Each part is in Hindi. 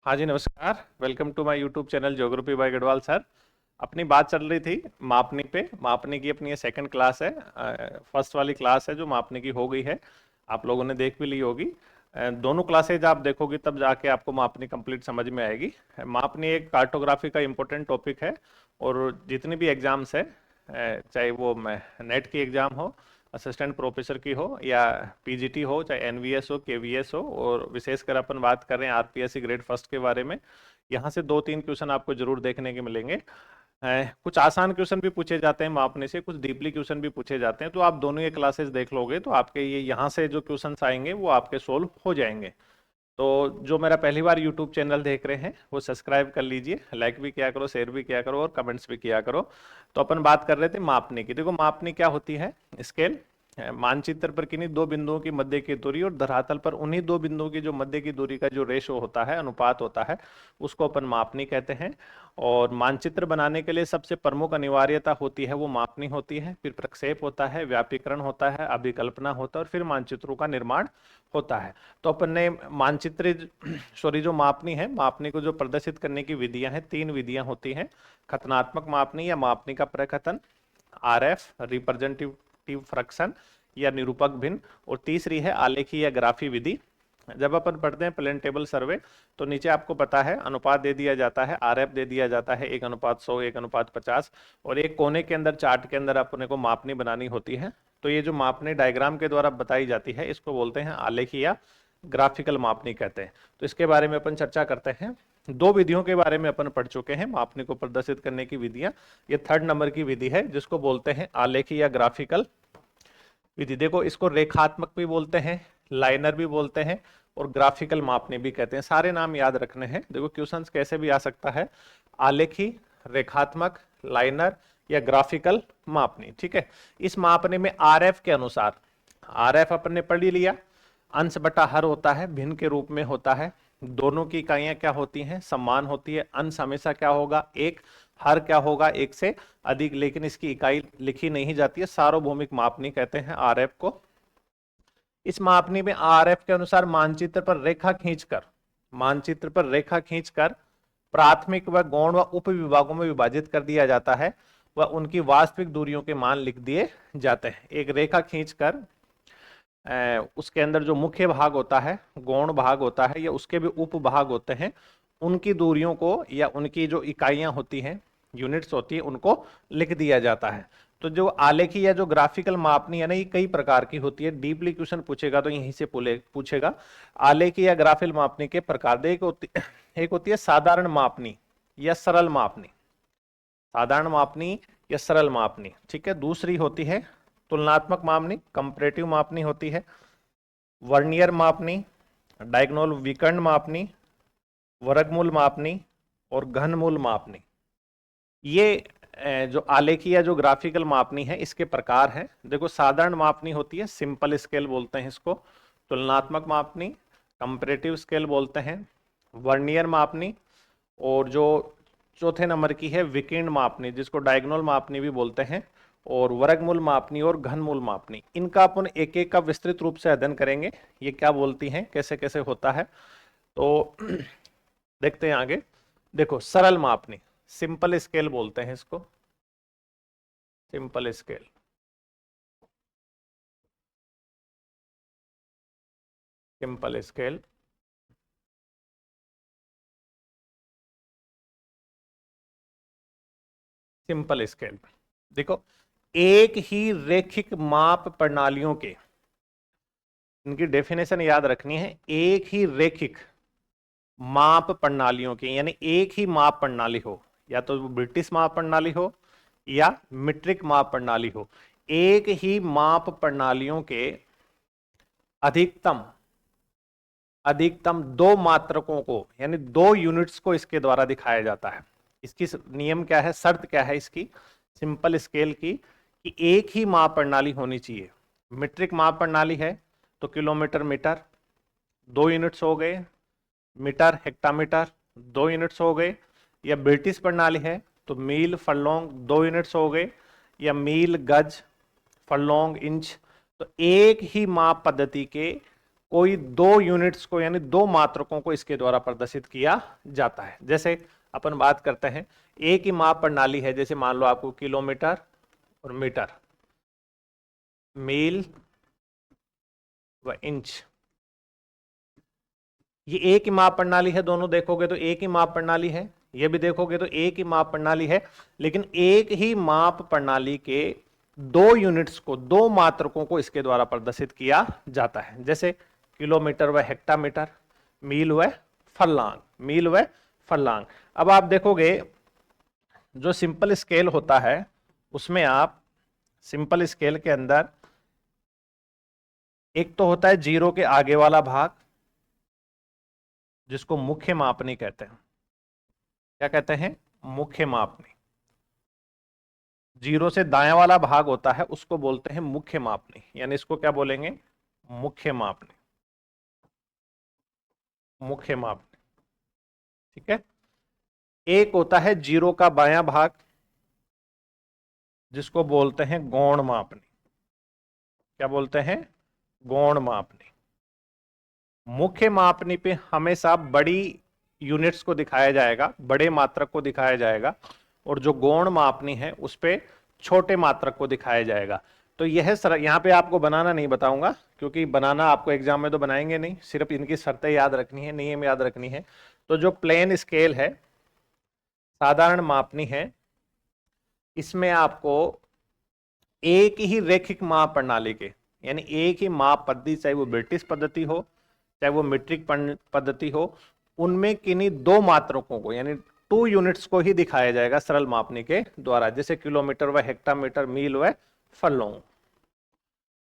हाँ जी, नमस्कार। Welcome to my YouTube channel geography by Garhwal sir. अपनी बात चल रही थी मापनी पे। मापनी की अपनी ये सेकंड क्लास है। फर्स्ट वाली क्लास है जो मापनी की हो गई है, आप लोगों ने देख भी ली होगी। दोनों क्लासेज आप देखोगे तब जाके आपको मापनी कंप्लीट समझ में आएगी। मापनी एक कार्टोग्राफी का इम्पोर्टेंट टॉपिक है और जितनी भी एग्जाम्स है, चाहे वो नेट की एग्जाम हो, असिस्टेंट प्रोफेसर की हो, या पीजीटी हो, चाहे एनवीएस हो, केवीएस हो, और विशेषकर अपन बात कर रहे हैं आरपीएससी ग्रेड फर्स्ट के बारे में, यहाँ से 2-3 क्वेश्चन आपको जरूर देखने के मिलेंगे। कुछ आसान क्वेश्चन भी पूछे जाते हैं मापने से, कुछ डीपली क्वेश्चन भी पूछे जाते हैं। तो आप दोनों ये क्लासेस देख लोगे तो आपके ये यहाँ से जो क्वेश्चंस आएंगे वो आपके सोल्व हो जाएंगे। तो जो मेरा पहली बार यूट्यूब चैनल देख रहे हैं वो सब्सक्राइब कर लीजिए, लाइक भी किया करो, शेयर भी किया करो और कमेंट्स भी किया करो। तो अपन बात कर रहे थे मापने की। देखो, मापनी क्या होती है? स्केल। मानचित्र पर किन्हीं दो बिंदुओं की मध्य की दूरी और धरातल पर उन्हीं दो बिंदुओं की जो मध्य की दूरी का जो रेशो होता है, अनुपात होता है, उसको अपन मापनी कहते हैं। और मानचित्र बनाने के लिए सबसे प्रमुख अनिवार्यता होती है वो मापनी होती है। फिर प्रक्षेप होता है, व्यापीकरण होता है, अभिकल्पना होता है और फिर मानचित्रों का निर्माण होता है। तो अपन ने मानचित्र सॉरी जो मापनी है, मापनी को जो प्रदर्शित करने की विधियां हैं, 3 विधियां होती हैं। खतनात्मक मापनी या मापनी का प्रकथन, आरएफ रिप्रेजेंटेटिव फ्रैक्शन या निरूपक भिन्न, और तीसरी है आलेखी या ग्राफी विधि। जब अपन पढ़ते हैं प्लेन टेबल सर्वे तो नीचे आपको पता है अनुपात दे दिया जाता है, आरएफ दे दिया जाता है 1:100, 1:50, और एक कोने के अंदर चार्ट के अंदर अपने को मापनी बनानी होती है। तो ये जो मापनी डायग्राम के द्वारा बताई जाती है इसको बोलते हैं आलेखी या ग्राफिकल मापनी कहते हैं। तो इसके बारे में अपन चर्चा करते हैं। 2 विधियों के बारे में अपन पढ़ चुके हैं मापनी को प्रदर्शित करने की विधियां। ये 3rd नंबर की विधि है जिसको बोलते हैं आलेखी या ग्राफिकल विधि। देखो, इसको रेखात्मक भी बोलते हैं, लाइनर भी बोलते हैं और ग्राफिकल मापनी भी कहते हैं। सारे नाम याद रखने हैं। देखो, क्वेश्चंस कैसे भी आ सकता है, आलेखी, रेखात्मक, लाइनर या ग्राफिकल मापनी। ठीक है। इस मापने में आरएफ के अनुसार, आरएफ अपन ने पढ़ ही लिया, अंश बटा हर होता है, भिन्न के रूप में होता है। दोनों की इकाइयां क्या होती हैं? समान होती है। अंश हमेशा क्या होगा? एक। हर क्या होगा? एक से अधिक। लेकिन इसकी इकाई लिखी नहीं जाती है। सार्वभौमिक मापनी कहते हैं आरएफ को। इस मापनी में आरएफ के अनुसार मानचित्र पर रेखा खींचकर, मानचित्र पर रेखा खींचकर प्राथमिक व गौण व उप विभागों में विभाजित कर दिया जाता है व उनकी वास्तविक दूरियों के मान लिख दिए जाते हैं। एक रेखा खींचकर उसके अंदर जो मुख्य भाग होता है, गौण भाग होता है, या उसके भी उप भाग होते हैं, उनकी दूरियों को या उनकी जो इकाइयां होती हैं, यूनिट्स होती है, उनको लिख दिया जाता है। तो जो आलेखी या जो ग्राफिकल मापनी है ना, ये कई प्रकार की होती है। डीपली क्वेश्चन पूछेगा तो यहीं से पूछेगा। आलेखी या ग्राफिकल मापनी के प्रकार एक होती है साधारण मापनी या सरल मापनी, साधारण मापनी या सरल मापनी। ठीक है। दूसरी होती है तुलनात्मक मापनी, कंपैरेटिव मापनी होती है। वर्नियर मापनी, डायगोनल विकर्ण मापनी, वर्गमूल मापनी और घनमूल मापनी। ये जो आलेखी या जो ग्राफिकल मापनी है इसके प्रकार हैं। देखो, साधारण मापनी होती है, सिंपल स्केल बोलते हैं इसको। तुलनात्मक मापनी, कंपैरेटिव स्केल बोलते हैं। वर्नियर मापनी, और जो चौथे नंबर की है विकर्ण मापनी, जिसको डायगोनल मापनी भी बोलते हैं। और वर्गमूल मापनी और घनमूल मापनी, इनका अपन एक एक का विस्तृत रूप से अध्ययन करेंगे। ये क्या बोलती हैं, कैसे कैसे होता है, तो देखते हैं आगे। देखो, सरल मापनी, सिंपल स्केल बोलते हैं इसको, simple scale. Simple scale, simple scale. देखो, एक ही रैखिक माप प्रणालियों के, इनकी डेफिनेशन याद रखनी है। एक ही रैखिक माप प्रणालियों के, यानी एक ही माप प्रणाली हो, या तो ब्रिटिश माप प्रणाली हो या मीट्रिक माप प्रणाली हो, एक ही माप प्रणालियों के अधिकतम अधिकतम 2 मात्रकों को, यानी 2 यूनिट्स को इसके द्वारा दिखाया जाता है। इसकी नियम क्या है, शर्त क्या है इसकी, सिंपल स्केल की, कि एक ही माप प्रणाली होनी चाहिए। मीट्रिक माप प्रणाली है तो किलोमीटर मीटर 2 यूनिट्स हो गए, मीटर हेक्टामीटर 2 यूनिट्स हो गए, या ब्रिटिश प्रणाली है तो मील फरलोंग 2 यूनिट्स हो गए, या मील गज फरलोंग इंच। तो एक ही माप पद्धति के कोई दो यूनिट्स को यानी दो मात्रकों को इसके द्वारा प्रदर्शित किया जाता है। जैसे अपन बात करते हैं, एक ही माप प्रणाली है, जैसे मान लो आपको किलोमीटर और मीटर, मील व इंच, ये एक ही माप प्रणाली है। दोनों देखोगे तो एक ही माप प्रणाली है, ये भी देखोगे तो एक ही माप प्रणाली है, लेकिन एक ही माप प्रणाली के दो यूनिट्स को, दो मात्रकों को इसके द्वारा प्रदर्शित किया जाता है। जैसे किलोमीटर व हेक्टामीटर, मील व फरलांग, मील व फरलांग। अब आप देखोगे जो सिंपल स्केल होता है उसमें आप सिंपल स्केल के अंदर एक तो होता है जीरो के आगे वाला भाग जिसको मुख्य मापनी कहते हैं। क्या कहते हैं? मुख्य मापनी। जीरो से दायां वाला भाग होता है उसको बोलते हैं मुख्य मापनी, यानी इसको क्या बोलेंगे? मुख्य मापनी, मुख्य मापनी। ठीक है। एक होता है जीरो का बायां भाग जिसको बोलते हैं गौण मापनी। क्या बोलते हैं? गौण मापनी। मुख्य मापनी पे हमेशा बड़ी यूनिट्स को दिखाया जाएगा, बड़े मात्रक को दिखाया जाएगा, और जो गौण मापनी है उस पे छोटे मात्रक को दिखाया जाएगा। तो यह सर यहाँ पे आपको बनाना नहीं बताऊंगा, क्योंकि बनाना आपको एग्जाम में तो बनाएंगे नहीं, सिर्फ इनकी शर्तें याद रखनी है, नियम याद रखनी है। तो जो प्लेन स्केल है, साधारण मापनी है, इसमें आपको एक ही रैखिक माप प्रणाली के, यानी एक ही माप पद्धति, चाहे वो ब्रिटिश पद्धति हो चाहे वो मीट्रिक पद्धति हो, उनमें किन्हीं दो मात्रकों को यानी टू यूनिट्स को ही दिखाया जाएगा सरल मापनी के द्वारा, जैसे किलोमीटर व हेक्टामीटर, मील व फरलोंग।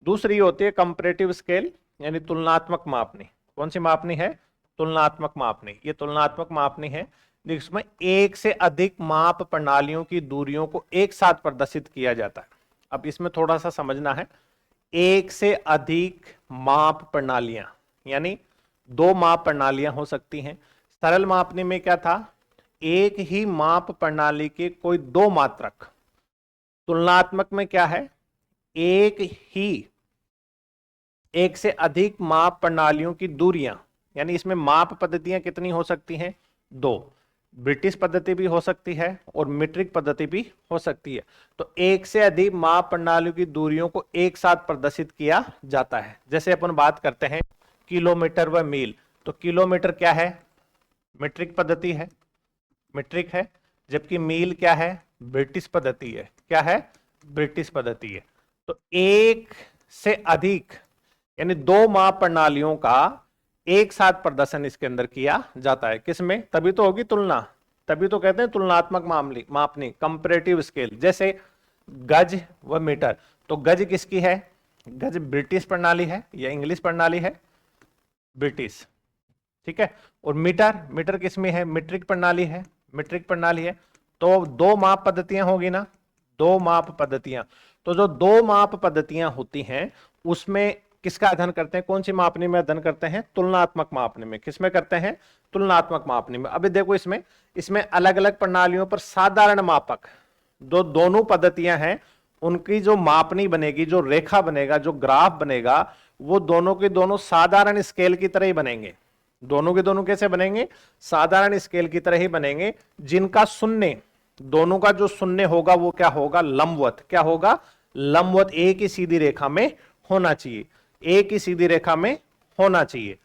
दूसरी होती है कंपैरेटिव स्केल, यानी तुलनात्मक मापनी। कौन सी मापनी है? तुलनात्मक मापनी। ये तुलनात्मक मापनी है जिसमें एक से अधिक माप प्रणालियों की दूरियों को एक साथ प्रदर्शित किया जाता है। अब इसमें थोड़ा सा समझना है, एक से अधिक माप प्रणालियां यानी दो माप प्रणालियां हो सकती हैं। सरल मापनी में क्या था? एक ही माप प्रणाली के कोई दो मात्रक। तुलनात्मक में क्या है? एक से अधिक माप प्रणालियों की दूरियां, यानी इसमें माप पद्धतियां कितनी हो सकती हैं? दो। ब्रिटिश पद्धति भी हो सकती है और मीट्रिक पद्धति भी हो सकती है। तो एक से अधिक माप प्रणालियों की दूरियों को एक साथ प्रदर्शित किया जाता है। जैसे अपन बात करते हैं किलोमीटर व मील, तो किलोमीटर क्या है? मीट्रिक पद्धति है, मीट्रिक है, जबकि मील क्या है? ब्रिटिश पद्धति है। क्या है? ब्रिटिश पद्धति है। तो एक से अधिक यानी दो माप प्रणालियों का एक साथ प्रदर्शन इसके अंदर किया जाता है। किसमें? तभी तो होगी तुलना, तभी तो कहते हैं तुलनात्मक मापनी, कंपैरेटिव स्केल। जैसे गज व मीटर, तो गज किसकी है? गज ब्रिटिश प्रणाली है या इंग्लिश प्रणाली है? ब्रिटिश। ठीक है। और मीटर, मीटर किसमें है? मीट्रिक प्रणाली है, मीट्रिक प्रणाली है। तो दो माप पद्धतियां होगी ना, दो माप पद्धतियां। तो जो दो माप पद्धतियां होती हैं उसमें किसका अध्ययन करते हैं? कौन सी मापनी में अध्ययन करते हैं? तुलनात्मक मापनी में। किसमें करते हैं? तुलनात्मक मापनी में। अभी देखो इसमें इसमें अलग अलग प्रणालियों पर साधारण मापक, जो दोनों पद्धतियां हैं उनकी जो मापनी बनेगी, जो रेखा बनेगा, जो ग्राफ बनेगा, वो दोनों के दोनों साधारण स्केल की तरह ही बनेंगे। दोनों के दोनों कैसे बनेंगे? साधारण स्केल की तरह ही बनेंगे, जिनका शून्य, दोनों का जो शून्य होगा वो क्या होगा? लंबवत। क्या होगा? लंबवत, एक ही सीधी रेखा में होना चाहिए, एक ही सीधी रेखा में होना चाहिए।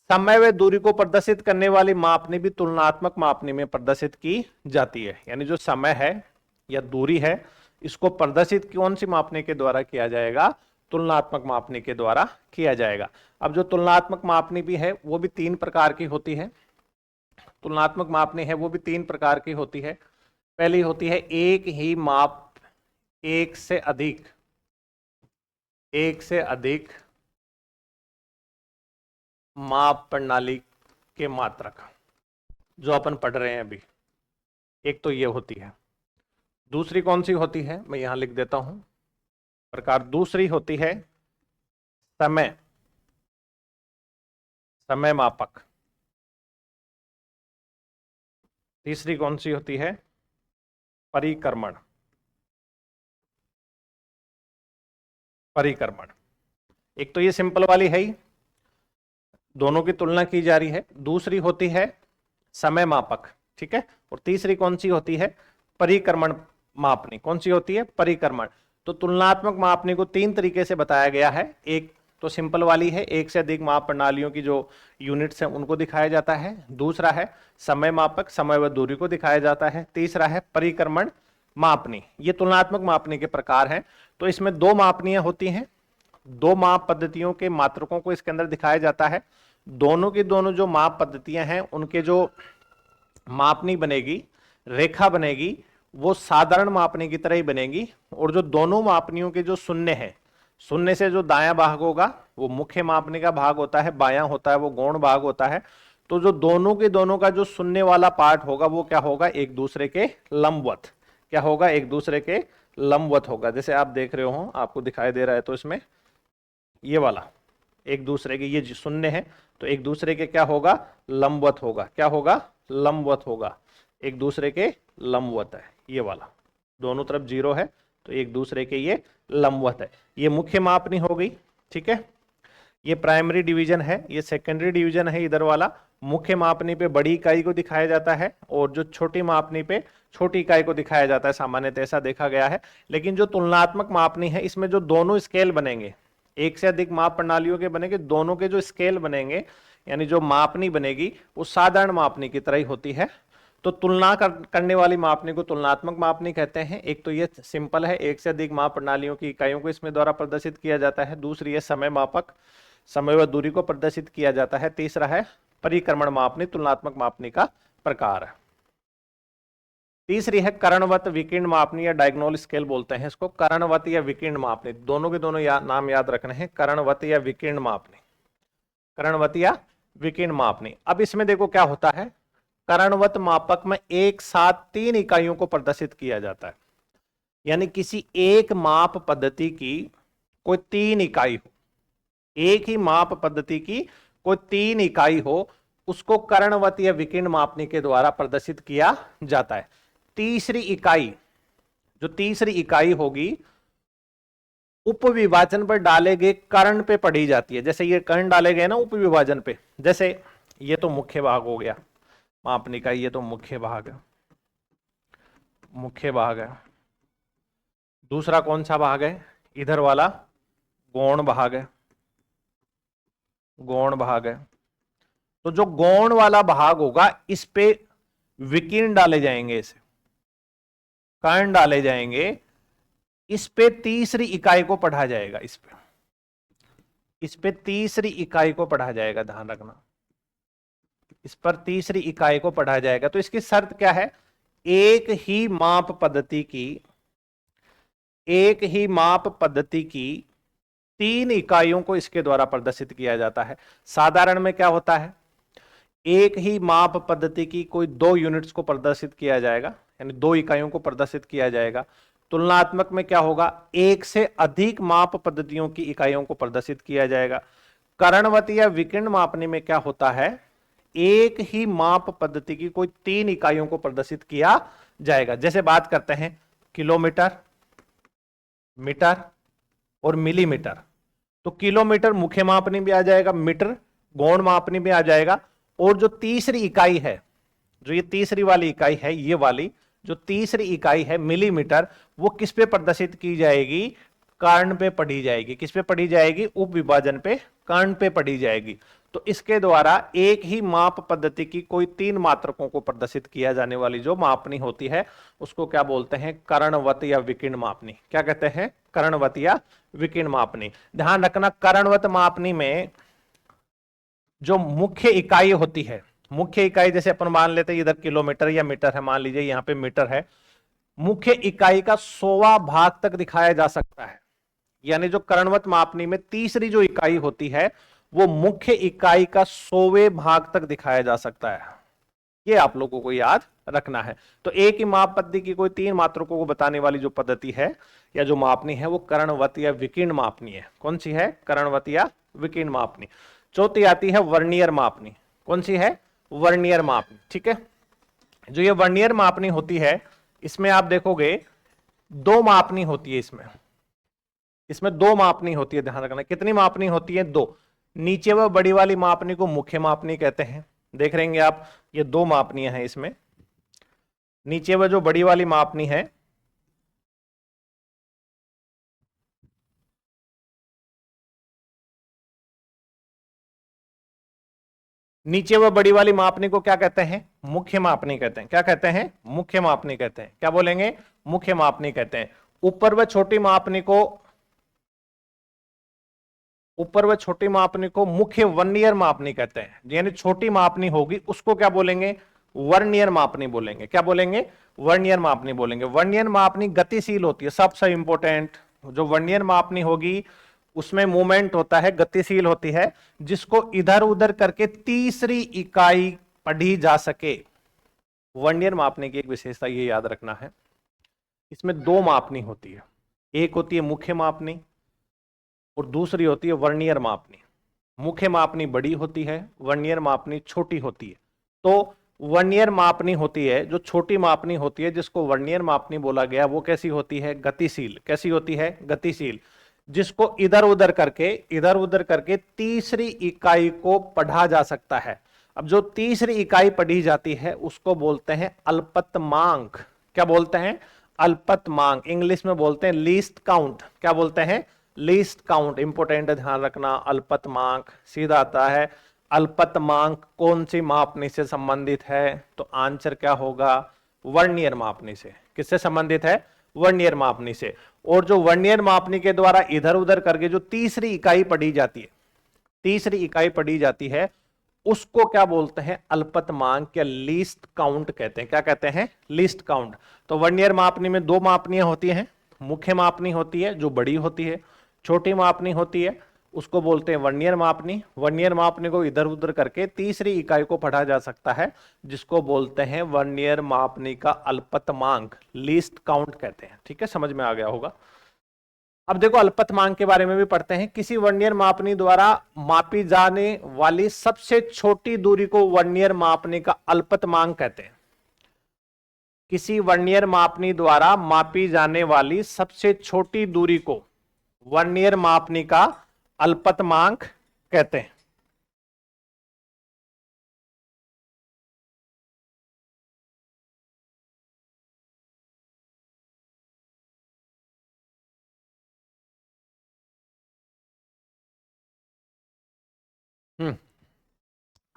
समय व दूरी को प्रदर्शित करने वाली मापनी भी तुलनात्मक मापनी में प्रदर्शित की जाती है। यानी जो समय है या दूरी है, इसको प्रदर्शित कौन सी मापनी के द्वारा किया जाएगा? तुलनात्मक मापनी के द्वारा किया जाएगा। अब जो तुलनात्मक मापनी भी है वो भी तीन प्रकार की होती है। तुलनात्मक मापनी है वो भी तीन प्रकार की होती है। पहली होती है एक ही माप, एक से अधिक माप प्रणाली के मात्रक, जो अपन पढ़ रहे हैं अभी। एक तो ये होती है। दूसरी कौन सी होती है? मैं यहां लिख देता हूं प्रकार। दूसरी होती है समय मापक। तीसरी कौन सी होती है? परिक्रमण। एक तो ये सिंपल वाली है ही, दोनों की तुलना की जा रही है। दूसरी होती है समय मापक, ठीक है। और तीसरी कौन सी होती है? परिक्रमण मापनी। कौन सी होती है? परिक्रमण। तो तुलनात्मक मापनी को तीन तरीके से बताया गया है। एक तो सिंपल वाली है, एक से अधिक माप प्रणालियों की जो यूनिट्स हैं उनको दिखाया जाता है। दूसरा है समय मापक, समय व दूरी को दिखाया जाता है। तीसरा है परिक्रमण मापनी। ये तुलनात्मक मापनी के प्रकार हैं। तो इसमें दो मापनियां होती हैं, दो माप पद्धतियों के मात्रकों को इसके अंदर दिखाया जाता है। दोनों की दोनों जो माप पद्धतियां हैं उनके जो मापनी बनेगी, रेखा बनेगी, वो साधारण मापनी की तरह ही बनेगी। और जो दोनों मापनियों के जो शून्य है, शून्य से जो दायां भाग होगा वो मुख्य मापनी का भाग होता है, बायां होता है वो गौण भाग होता है। तो जो दोनों के दोनों का जो शून्य वाला पार्ट होगा वो क्या होगा? एक दूसरे के लंबवत। क्या होगा? एक दूसरे के लंबवत होगा। जैसे आप देख रहे हो, आपको दिखाई दे रहा है, तो इसमें ये वाला एक दूसरे के, ये शून्य है तो एक दूसरे के क्या होगा? लंबवत होगा। क्या होगा? लंबवत होगा। एक दूसरे के लंबवत है। ये वाला दोनों तरफ जीरो है तो एक दूसरे के ये लंबवत है। ये मुख्य मापनी हो गई, ठीक है। ये प्राइमरी डिवीजन है, ये सेकेंडरी डिवीजन है। इधर वाला मुख्य मापनी पे बड़ी इकाई को दिखाया जाता है और जो छोटी मापनी पे छोटी इकाई को दिखाया जाता है। सामान्यतः ऐसा देखा गया है। लेकिन जो तुलनात्मक मापनी है इसमें जो दोनों स्केल बनेंगे, एक से अधिक माप प्रणालियों के बनेंगे, दोनों के जो स्केल बनेंगे यानी जो मापनी बनेगी वो साधारण मापनी की तरह ही होती है। तो तुलना करने वाली मापनी को तुलनात्मक मापनी कहते हैं। एक तो ये सिंपल है, एक से अधिक माप प्रणालियों की इकाइयों को इसमें द्वारा प्रदर्शित किया जाता है। दूसरी है समय मापक, समय व दूरी को प्रदर्शित किया जाता है। तीसरा है परिक्रमण मापनी, तुलनात्मक मापनी का प्रकार है। तीसरी है करणवत विकीर्ण मापनी या डायगोनल स्केल बोलते हैं इसको। करणवत या विकीर्ण मापनी, दोनों के दोनों नाम याद रखने हैं, करणवत या विकीर्ण मापनी, करणवत या विकीर्ण मापनी। अब इसमें देखो क्या होता है, करणवत मापक में एक साथ तीन इकाइयों को प्रदर्शित किया जाता है। यानी किसी एक माप पद्धति की कोई तीन इकाई हो, एक ही माप पद्धति की कोई तीन इकाई हो, उसको करणवत या विकीर्ण मापनी के द्वारा प्रदर्शित किया जाता है। तीसरी इकाई, जो तीसरी इकाई होगी उपविभाजन पर डाले गए कर्ण पे पढ़ी जाती है। जैसे ये कर्ण डाले गए ना उपविभाजन पे, जैसे ये तो मुख्य भाग हो गया मापनी का, ये तो मुख्य भाग है, मुख्य भाग है। दूसरा कौन सा भाग है? इधर वाला गौण भाग है, गौण भाग है। तो जो गौण वाला भाग होगा इस पे विकीर्ण डाले जाएंगे, इसे कर्ण डाले जाएंगे, इस पे तीसरी इकाई को पढ़ा जाएगा। इस पे तीसरी इकाई को पढ़ा जाएगा, ध्यान रखना, इस पर तीसरी इकाई को पढ़ा जाएगा। तो इसकी शर्त क्या है? एक ही माप पद्धति की, एक ही माप पद्धति की तीन इकाइयों को इसके द्वारा प्रदर्शित किया जाता है। साधारण में क्या होता है, एक ही माप पद्धति की कोई दो यूनिट्स को प्रदर्शित किया जाएगा, यानी दो इकाइयों को प्रदर्शित किया जाएगा। तुलनात्मक में क्या होगा, एक से अधिक माप पद्धतियों की इकाइयों को प्रदर्शित किया जाएगा। करणवत या विकीर्ण मापनी में क्या होता है, एक ही माप पद्धति की कोई तीन इकाइयों को प्रदर्शित किया जाएगा। जैसे बात करते हैं किलोमीटर, मीटर और मिलीमीटर। तो किलोमीटर मुख्य मापनी भी आ जाएगा, मीटर गौण मापनी भी आ जाएगा। और जो तीसरी इकाई है, जो ये तीसरी वाली इकाई है, ये वाली जो तीसरी इकाई है मिलीमीटर, वो किस पे प्रदर्शित की जाएगी? कर्ण पे पढ़ी जाएगी। किस पे पढ़ी जाएगी? उप विभाजन पे, कर्ण पे पढ़ी जाएगी। तो इसके द्वारा एक ही माप पद्धति की कोई तीन मात्रकों को प्रदर्शित किया जाने वाली जो मापनी होती है उसको क्या बोलते हैं? करणवत या विकीर्ण मापनी। क्या कहते हैं? करणवत या विकीर्ण मापनी। ध्यान रखना, करणवत मापनी में जो मुख्य इकाई होती है, मुख्य इकाई जैसे अपन मान लेते हैं इधर किलोमीटर या मीटर है, मान लीजिए यहाँ पे मीटर है, मुख्य इकाई का 100वां भाग तक दिखाया जा सकता है। यानी जो करणवत मापनी में तीसरी जो इकाई होती है वो मुख्य इकाई का 100वें भाग तक दिखाया जा सकता है। ये आप लोगों को याद रखना है। तो एक ही माप पद्धति की कोई तीन मात्रकों को बताने वाली जो पद्धति है या जो मापनी है वो करणवत या विकीर्ण मापनी है। कौन सी है? करणवत या विकीर्ण मापनी। चौथी आती है वर्नियर मापनी। कौन सी है? वर्नियर मापनी। ठीक है, जो ये वर्नियर मापनी होती है इसमें आप देखोगे दो मापनी होती है। इसमें दो मापनी होती है, ध्यान रखना। कितनी मापनी होती है? दो। नीचे व बड़ी वाली मापनी को मुख्य मापनी कहते हैं। देख रहेंगे आप, ये दो मापनियां हैं इसमें। नीचे व जो बड़ी वाली मापनी है, नीचे व बड़ी वाली मापनी को क्या कहते हैं? मुख्य मापनी कहते हैं। क्या कहते हैं? मुख्य मापनी कहते हैं। क्या बोलेंगे? मुख्य मापनी कहते हैं। ऊपर व छोटी मापनी को, ऊपर व छोटी मापनी को मुख्य वर्नियर मापनी कहते हैं। यानी छोटी मापनी होगी उसको क्या बोलेंगे? वर्नियर मापनी बोलेंगे। क्या बोलेंगे? वर्नियर मापनी बोलेंगे। वर्नियर मापनी गतिशील होती है, सबसे इंपॉर्टेंट। जो वर्नियर मापनी होगी उसमें मूवमेंट होता है, गतिशील होती है, जिसको इधर उधर करके तीसरी इकाई पढ़ी जा सके। वर्नियर मापने की एक विशेषता ये याद रखना है, इसमें दो मापनी होती है। एक होती है मुख्य मापनी और दूसरी होती है वर्नियर मापनी। मुख्य मापनी बड़ी होती है, वर्नियर मापनी छोटी होती है। तो वर्नियर मापनी होती है जो छोटी मापनी होती है, जिसको वर्नियर मापनी बोला गया, वो कैसी होती है? गतिशील। कैसी होती है? गतिशील। जिसको इधर उधर करके तीसरी इकाई को पढ़ा जा सकता है। अब जो तीसरी इकाई पढ़ी जाती है उसको बोलते हैं अल्पतमांक। क्या बोलते हैं? अल्पतमांक। इंग्लिश में बोलते हैं लीस्ट काउंट। क्या बोलते हैं? Least count. इंपोर्टेंट है, ध्यान रखना। अल्पतमांक सीधा आता है। अल्पतमांक कौन सी मापनी से संबंधित है? तो आंसर क्या होगा? वर्नियर मापनी से। किससे संबंधित है? वर्नियर मापनी से। और जो वर्नियर मापनी के द्वारा इधर उधर करके जो तीसरी इकाई पढ़ी जाती है, तीसरी इकाई पढ़ी जाती है, उसको क्या बोलते हैं? अल्पतमांक या लीस्ट काउंट कहते हैं। क्या कहते हैं? Least count. तो वर्नियर मापनी में दो मापनियां होती हैं। मुख्य मापनी होती है जो बड़ी होती है, छोटी मापनी होती है उसको बोलते हैं वर्नियर मापनी। वर्नियर मापनी को इधर उधर करके तीसरी इकाई को पढ़ा जा सकता है, जिसको बोलते हैं वर्नियर मापनी का अल्पतमांक, लीस्ट काउंट कहते हैं। ठीक है, समझ में आ गया होगा। अब देखो अल्पतमांक के बारे में भी पढ़ते हैं। किसी वर्नियर मापनी द्वारा मापी जाने वाली सबसे छोटी दूरी को वर्नियर मापनी का अल्पतमांक कहते हैं। किसी वर्नियर मापनी द्वारा मापी जाने वाली सबसे छोटी दूरी को वर्नियर मापनी का अल्पतमांक कहते हैं।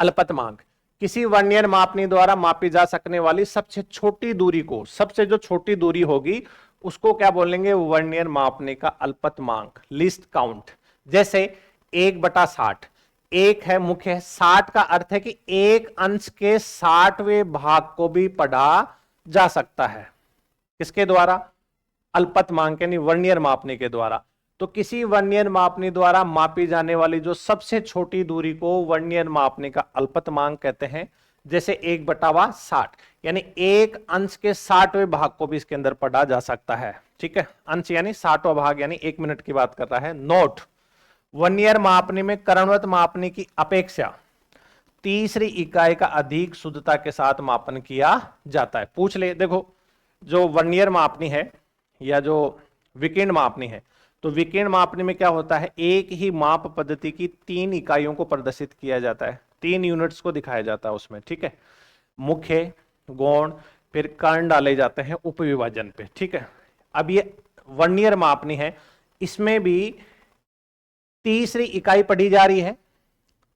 अल्पतमांक किसी वर्नियर मापनी द्वारा मापी जा सकने वाली सबसे छोटी दूरी को, सबसे जो छोटी दूरी होगी उसको क्या बोलेंगे? वर्नियर मापनी का अल्पतमांक, लीस्ट काउंट। जैसे 1/60 एक है, मुख्य है। 60 का अर्थ है कि एक अंश के 60वें भाग को भी पढ़ा जा सकता है। किसके द्वारा? अल्पतमांक यानी वर्नियर मापनी के द्वारा। तो किसी वर्नियर मापनी द्वारा मापी जाने वाली जो सबसे छोटी दूरी को वर्नियर मापनी का अल्पतमांक कहते हैं। जैसे 1/60 यानी एक अंश के 60वें भाग को भी इसके अंदर पढ़ा जा सकता है। ठीक है, अंश यानी 60वां भाग, यानी 1 मिनट की बात कर रहा है। नोट, वर्नियर मापनी में करणवत मापनी की अपेक्षा तीसरी इकाई का अधिक शुद्धता के साथ मापन किया जाता है। पूछ ले, देखो जो वर्नियर मापनी है या जो विकिरण मापनी है, तो विकिरण मापनी में क्या होता है? एक ही माप पद्धति की 3 इकाइयों को प्रदर्शित किया जाता है, 3 यूनिट्स को दिखाया जाता है उसमें। ठीक है, मुख्य, गौण, फिर कर्ण डाले जाते हैं उपविभाजन पे। ठीक है, अब ये वर्नियर मापनी है, इसमें भी तीसरी इकाई पढ़ी जा रही है।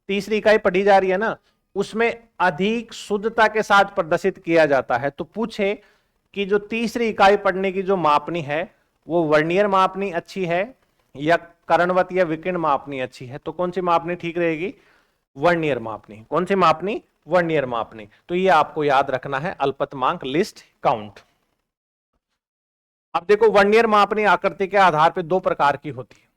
तीसरी इकाई पढ़ी जा रही है ना, उसमें अधिक शुद्धता के साथ प्रदर्शित किया जाता है। तो पूछे कि जो तीसरी इकाई पढ़ने की जो मापनी है वो वर्नियर मापनी अच्छी है या करणवत या विकिरण मापनी अच्छी है? तो कौन सी मापनी ठीक रहेगी? वर्नियर मापनी। कौन सी मापनी? वर्नियर मापनी। तो ये आपको याद रखना है, अल्पतमांक, लिस्ट काउंट। अब देखो वर्नियर मापनी आकृति के आधार पर 2 प्रकार की होती है।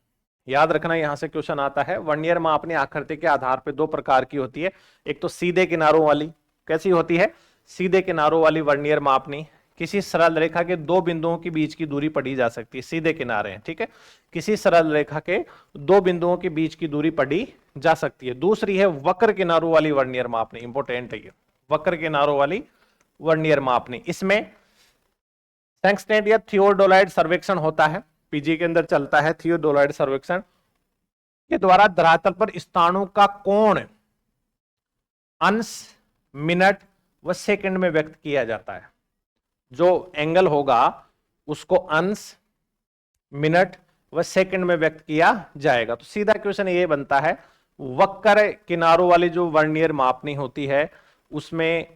याद रखना, यहां से क्वेश्चन आता है। वर्नियर मापनी आकृति के आधार पर 2 प्रकार की होती है। एक तो सीधे किनारों वाली। कैसी होती है? सीधे किनारों वाली वर्नियर मापनी। किसी सरल रेखा के 2 बिंदुओं के बीच की दूरी पढ़ी जा सकती है, सीधे किनारे हैं। ठीक है, किसी सरल रेखा के 2 बिंदुओं के बीच की दूरी पढ़ी जा सकती है। दूसरी है वक्र किनारों वाली वर्नियर मापनी। इंपोर्टेंट है ये, वक्र किनारों वाली वर्नियर मापनी। इसमें सेंक्सटेड या थियोडोलाइड सर्वेक्षण होता है, पीजी के अंदर चलता है थियोडोलाइड सर्वेक्षण। के द्वारा धरातल पर स्थानों का कोण अंश, मिनट व सेकंड में व्यक्त किया जाता है। जो एंगल होगा उसको अंश, मिनट व सेकंड में व्यक्त किया जाएगा। तो सीधा क्वेश्चन ये बनता है, वक्र किनारों वाली जो वर्नियर मापनी होती है उसमें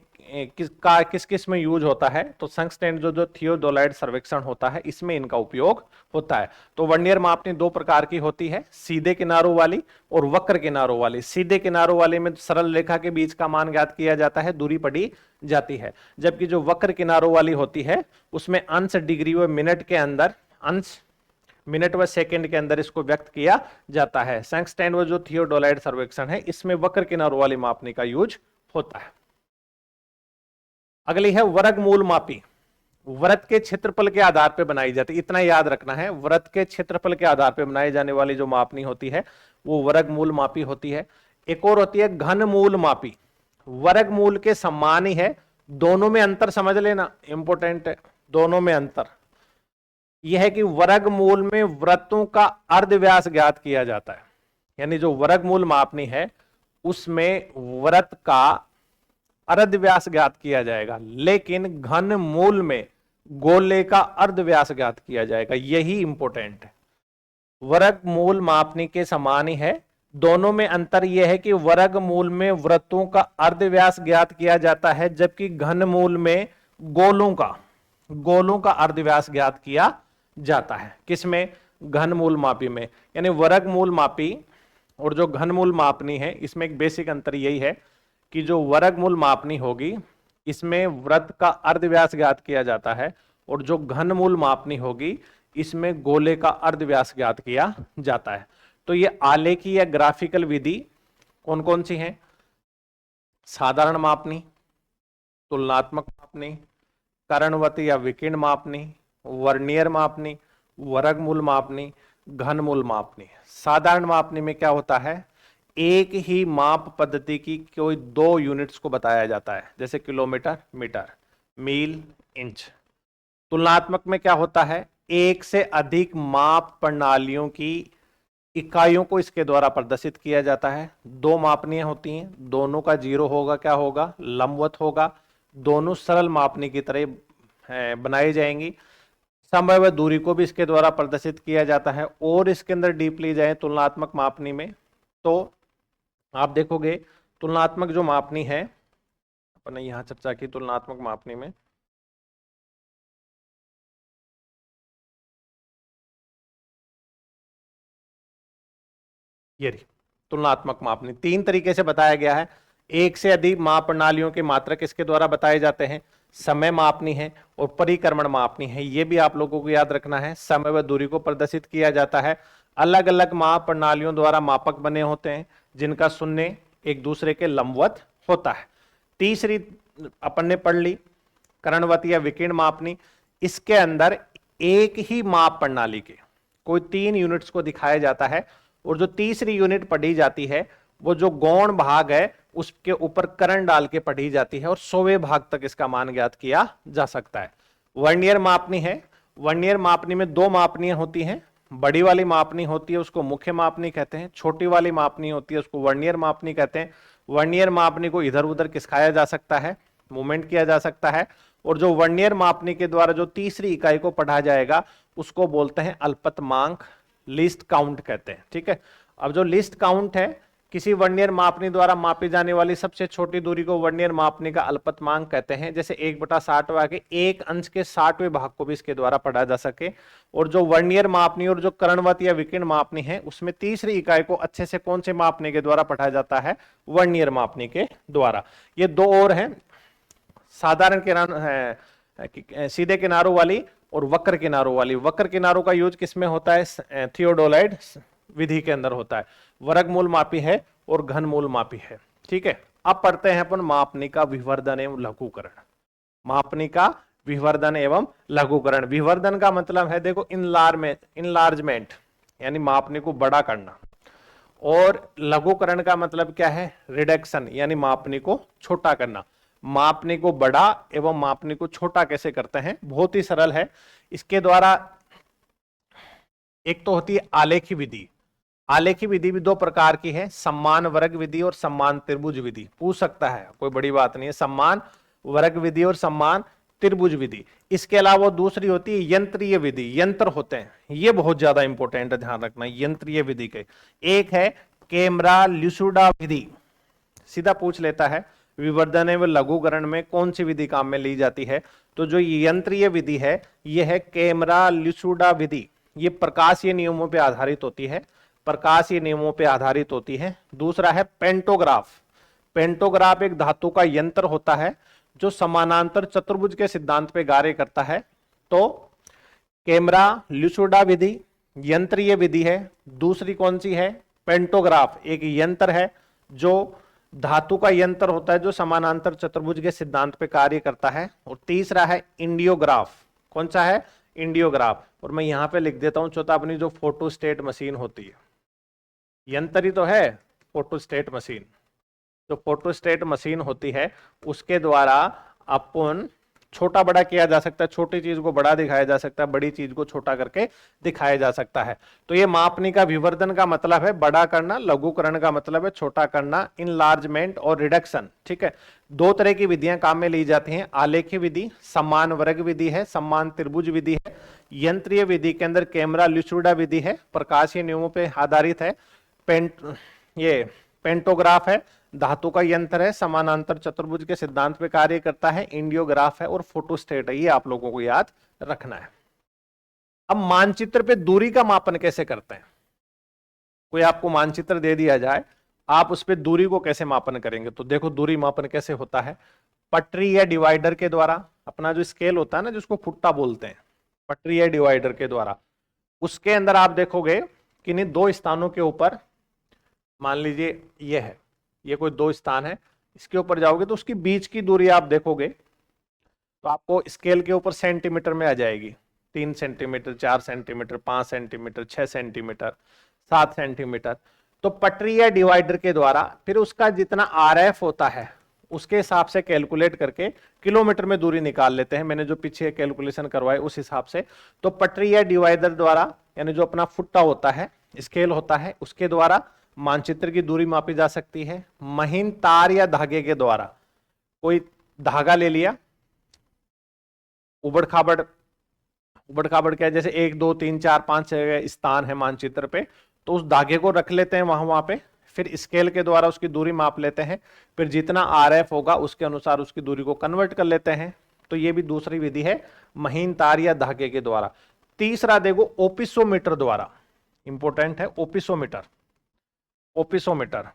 किस किस में यूज होता है, तो टंगस्टन जो थियोडोलाइड सर्वेक्षण होता है इसमें इनका उपयोग होता है। तो वर्नियर मापनी दो प्रकार की होती है, सीधे किनारों वाली और वक्र किनारों वाली। सीधे किनारों वाले में सरल रेखा के बीच का मान ज्ञात किया जाता है, दूरी पढ़ी जाती है, जबकि जो वक्र किनारों वाली होती है उसमें अंश, डिग्री व मिनट के अंदर, अंश, मिनट व सेकंड के अंदर इसको व्यक्त किया जाता है। टंगस्टन व जो थियोडोलाइड सर्वेक्षण है इसमें वक्र किनारों वाली मापनी का यूज होता है। अगली है वर्गमूल मापी। वृत्त के क्षेत्रफल के आधार पर बनाई जाती है, इतना याद रखना है, वृत्त के क्षेत्रफल के आधार पर बनाई जाने वाली जो मापनी होती है वो वर्गमूल मापी होती है। एक और होती है घनमूल मापी। वर्गमूल के समान ही है, दोनों में अंतर समझ लेना, इंपॉर्टेंट है, दोनों में अंतर यह है कि वर्गमूल में वृत्तों का अर्धव्यास ज्ञात किया जाता है। यानी जो वर्गमूल मापनी है उसमें वृत्त का अर्धव्यास ज्ञात किया जाएगा, लेकिन घनमूल में गोले का अर्धव्यास ज्ञात किया जाएगा, यही इंपॉर्टेंट है। वर्गमूल मापनी के समान ही है, दोनों में अंतर यह है कि वर्गमूल में वृत्तों का अर्धव्यास ज्ञात किया जाता है, जबकि घनमूल में गोलों का अर्धव्यास ज्ञात किया जाता है। किसमें? घनमूल मापी में। यानी वर्गमूल मापी और जो घनमूल मापनी है इसमें एक बेसिक अंतर यही है कि जो वर्गमूल मापनी होगी इसमें वृत्त का अर्धव्यास ज्ञात किया जाता है, और जो घनमूल मापनी होगी इसमें गोले का अर्धव्यास ज्ञात किया जाता है। तो ये आलेखी या ग्राफिकल विधि कौन कौन सी हैं? साधारण मापनी, तुलनात्मक मापनी, करणवती या विकीर्ण मापनी, वर्नियर मापनी, वर्गमूल मापनी, घनमूल मापनी। साधारण मापनी में क्या होता है, एक ही माप पद्धति की कोई दो यूनिट्स को बताया जाता है, जैसे किलोमीटर, मीटर, मील, इंच। तुलनात्मक में क्या होता है, एक से अधिक माप प्रणालियों की इकाइयों को इसके द्वारा प्रदर्शित किया जाता है। दो मापनियां होती हैं, दोनों का जीरो होगा, क्या होगा, लंबवत होगा, दोनों सरल मापनी की तरह बनाई जाएंगी। समय व दूरी को भी इसके द्वारा प्रदर्शित किया जाता है। और इसके अंदर डीपली जाए तुलनात्मक मापनी में, तो आप देखोगे तुलनात्मक जो मापनी है, अपने यहां चर्चा की तुलनात्मक मापनी में, ये तुलनात्मक मापनी तीन तरीके से बताया गया है। एक से अधिक माप प्रणालियों के मात्रक इसके द्वारा बताए जाते हैं, समय मापनी है और परिक्रमण मापनी है, ये भी आप लोगों को याद रखना है। समय व दूरी को प्रदर्शित किया जाता है। अलग अलग माप प्रणालियों द्वारा मापक बने होते हैं जिनका शून्य एक दूसरे के लंबवत होता है। तीसरी अपन ने पढ़ ली करणवती या विकीर्ण मापनी। इसके अंदर एक ही माप प्रणाली के कोई तीन यूनिट्स को दिखाया जाता है, और जो तीसरी यूनिट पढ़ी जाती है वो जो गौण भाग है उसके ऊपर करण डाल के पढ़ी जाती है, और 100वें भाग तक इसका मान ज्ञात किया जा सकता है। वर्नियर मापनी है। वर्नियर मापनी में दो मापनियां होती हैं। बड़ी वाली मापनी होती है उसको मुख्य मापनी कहते हैं, छोटी वाली मापनी होती है उसको वर्नियर मापनी कहते हैं। वर्नियर मापनी को इधर उधर खिसकाया जा सकता है, मूवमेंट किया जा सकता है, और जो वर्नियर मापनी के द्वारा जो तीसरी इकाई को पढ़ा जाएगा उसको बोलते हैं अल्पतमांक, लिस्ट काउंट कहते हैं। ठीक है, अब जो लिस्ट काउंट है, किसी वर्नियर मापनी द्वारा मापी जाने वाली सबसे छोटी दूरी को वर्नियर मापनी का अल्पतमांक कहते हैं। जैसे 1/60 के एक अंश के 60वें भाग को भी इसके द्वारा पढ़ा जा सके। और जो वर्नियर मापनी और जो करणवत या विकीर्ण मापनी है उसमें तीसरी इकाई को अच्छे से कौन से मापने के द्वारा पढ़ा जाता है, वर्नियर मापनी के द्वारा। ये दो और हैं, साधारण किनारों, सीधे किनारों वाली और वक्र किनारों वाली। वक्र किनारों का यूज किसमें होता है, थियोडोलाइड विधि के अंदर होता है। वर्गमूल मापी है और घनमूल मापी है। ठीक है, अब पढ़ते हैं अपन मापनी का विवर्धन एवं लघुकरण। मापनी का विवर्धन एवं लघुकरण। विवर्धन का मतलब है देखो इनलार्जमेंट, यानी मापनी को बड़ा करना, और लघुकरण का मतलब क्या है, रिडक्शन, यानी मापनी को छोटा करना। मापनी को बड़ा एवं मापनी को छोटा कैसे करते हैं, बहुत ही सरल है। इसके द्वारा एक तो होती है आलेखी विधि। आलेखी विधि भी दो प्रकार की है, सम्मान वर्ग विधि और सम्मान त्रिभुज विधि। पूछ सकता है, कोई बड़ी बात नहीं है, सम्मान वर्ग विधि और सम्मान त्रिभुज विधि। इसके अलावा दूसरी होती है यंत्रीय विधि, यंत्र होते हैं, ये बहुत ज्यादा इंपॉर्टेंट है, ध्यान रखना यंत्रीय विधि के। एक है कैमरा-ल्यूसुडा विधि, सीधा पूछ लेता है विवर्धन एवं लघुकरण में कौन सी विधि काम में ली जाती है, तो जो यंत्रीय विधि है यह है कैमरा-ल्यूसुडा विधि। ये प्रकाशीय नियमों पर आधारित होती है, प्रकाशीय नियमों पर आधारित होती है। दूसरा है पेंटोग्राफ। पेंटोग्राफ एक धातु का यंत्र होता है जो समानांतर चतुर्भुज के सिद्धांत पे कार्य करता है। तो कैमरा-ल्यूसुडा विधि यंत्रीय विधि है। दूसरी कौन सी है? पेंटोग्राफ, एक यंत्र है जो धातु का यंत्र होता है जो समानांतर चतुर्भुज के सिद्धांत पे कार्य करता है। और तीसरा है इंडियोग्राफ। कौन सा है? इंडियोग्राफ। और मैं यहां पे लिख देता हूं चौथा, अपनी जो फोटोस्टेट मशीन होती है, यंत्र ही तो है फोटोस्टेट मशीन। जो फोटोस्टेट मशीन होती है उसके द्वारा अपन छोटा बड़ा किया जा सकता है, छोटी चीज को बड़ा दिखाया जा सकता है, बड़ी चीज को छोटा करके दिखाया जा सकता है। तो ये मापनी का विवर्धन का मतलब है बड़ा करना, लघुकरण का मतलब है छोटा करना, इनलार्जमेंट और रिडक्शन। ठीक है, दो तरह की विधियां काम में ली जाती हैं। आलेखी विधि सम्मान वर्ग विधि है, सम्मान त्रिभुज विधि है। यंत्रीय विधि के अंदर कैमरा-ल्यूसुडा विधि है, प्रकाशीय नियमों पर आधारित है। पेंटोग्राफ है, धातु का यंत्र है, समानांतर चतुर्भुज के सिद्धांत पे कार्य करता है। इंडियोग्राफ है और फोटोस्टेट है, ये आप लोगों को याद रखना है। अब मानचित्र पे दूरी का मापन कैसे करते हैं? कोई आपको मानचित्र दे दिया जाए, आप उस पे दूरी को कैसे मापन करेंगे? तो देखो दूरी मापन कैसे होता है। पटरी या डिवाइडर के द्वारा, अपना जो स्केल होता है ना जिसको फुट्टा बोलते हैं, पटरी या डिवाइडर के द्वारा, उसके अंदर आप देखोगे कि नहीं दो स्थानों के ऊपर, मान लीजिए ये है, ये कोई दो स्थान है, इसके ऊपर जाओगे तो उसकी बीच की दूरी आप देखोगे तो आपको स्केल के ऊपर सेंटीमीटर में आ जाएगी। 3 centimetre, 4 centimetre, 5 centimetre, 6 centimetre, 7 centimetre. तो पटरी या डिवाइडर के द्वारा फिर उसका जितना आरएफ होता है उसके हिसाब से कैलकुलेट करके किलोमीटर में दूरी निकाल लेते हैं। मैंने जो पीछे कैलकुलेशन करवाए उस हिसाब से। तो पटरी या डिवाइडर द्वारा, यानी जो अपना फुट्टा होता है, स्केल होता है, उसके द्वारा मानचित्र की दूरी मापी जा सकती है। महीन तार या धागे के द्वारा, कोई धागा ले लिया, उबड़ खाबड़ क्या, जैसे 1 2 3 4 5 स्थान है मानचित्र पे, तो उस धागे को रख लेते हैं वहां पे, फिर स्केल के द्वारा उसकी दूरी माप लेते हैं, फिर जितना आरएफ होगा उसके अनुसार उसकी दूरी को कन्वर्ट कर लेते हैं। तो ये भी दूसरी विधि है, महीन तार या धागे के द्वारा। तीसरा देखो ओपिसोमीटर द्वारा, इंपॉर्टेंट है ओपिसोमीटर। ओपिसोमीटर,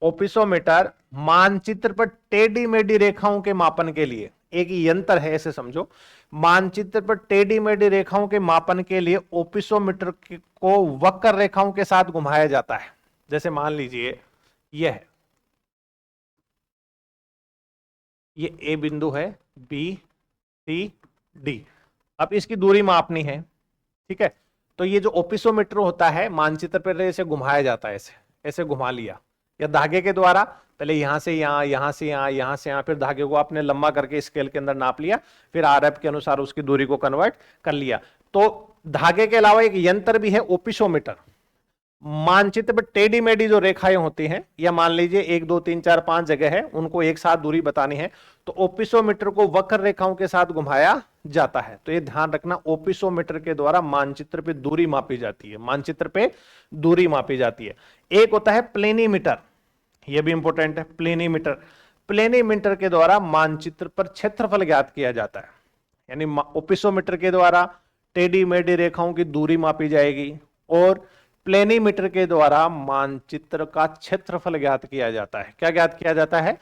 ओपिसोमीटर मानचित्र पर टेढ़ी मेढ़ी रेखाओं के मापन के लिए एक यंत्र है, ऐसे समझो। मानचित्र पर टेढ़ी मेढ़ी रेखाओं के मापन के लिए ओपिसोमीटर को वक्र रेखाओं के साथ घुमाया जाता है। जैसे मान लीजिए यह है, ये ए बिंदु है, बी सी डी, अब इसकी दूरी मापनी है। ठीक है, तो ये जो ओपिसोमीटर होता है मानचित्र पर ऐसे घुमाया जाता है, ऐसे घुमा लिया, या धागे के द्वारा पहले यहां से यहां, यहां से यहां, यहां से यहां, फिर धागे को आपने लंबा करके स्केल के अंदर नाप लिया, फिर आरएफ के अनुसार उसकी दूरी को कन्वर्ट कर लिया। तो धागे के अलावा एक यंत्र भी है ओपिसोमीटर। मानचित्र पर टेढ़ी मेढ़ी जो रेखाएं होती हैं, या मान लीजिए 1 2 3 4 5 जगह है, उनको एक साथ दूरी बतानी है, तो ओपिसोमीटर को वक्र रेखाओं के साथ घुमाया जाता है। तो ये ध्यान रखना, ओपिसोमीटर के द्वारा मानचित्र पे दूरी मापी जाती है, मानचित्र पे दूरी मापी जाती है। एक होता है प्लेनीमीटर, यह भी इंपॉर्टेंट है, प्लेनीमीटर। प्लेनीमीटर के द्वारा मानचित्र पर क्षेत्रफल ज्ञात किया जाता है, यानी ओपिसोमीटर के द्वारा टेढ़ी मेढ़ी रेखाओं की दूरी मापी जाएगी और प्लेनीमीटर के द्वारा मानचित्र का क्षेत्रफल ज्ञात किया जाता है। क्या ज्ञात किया जाता है?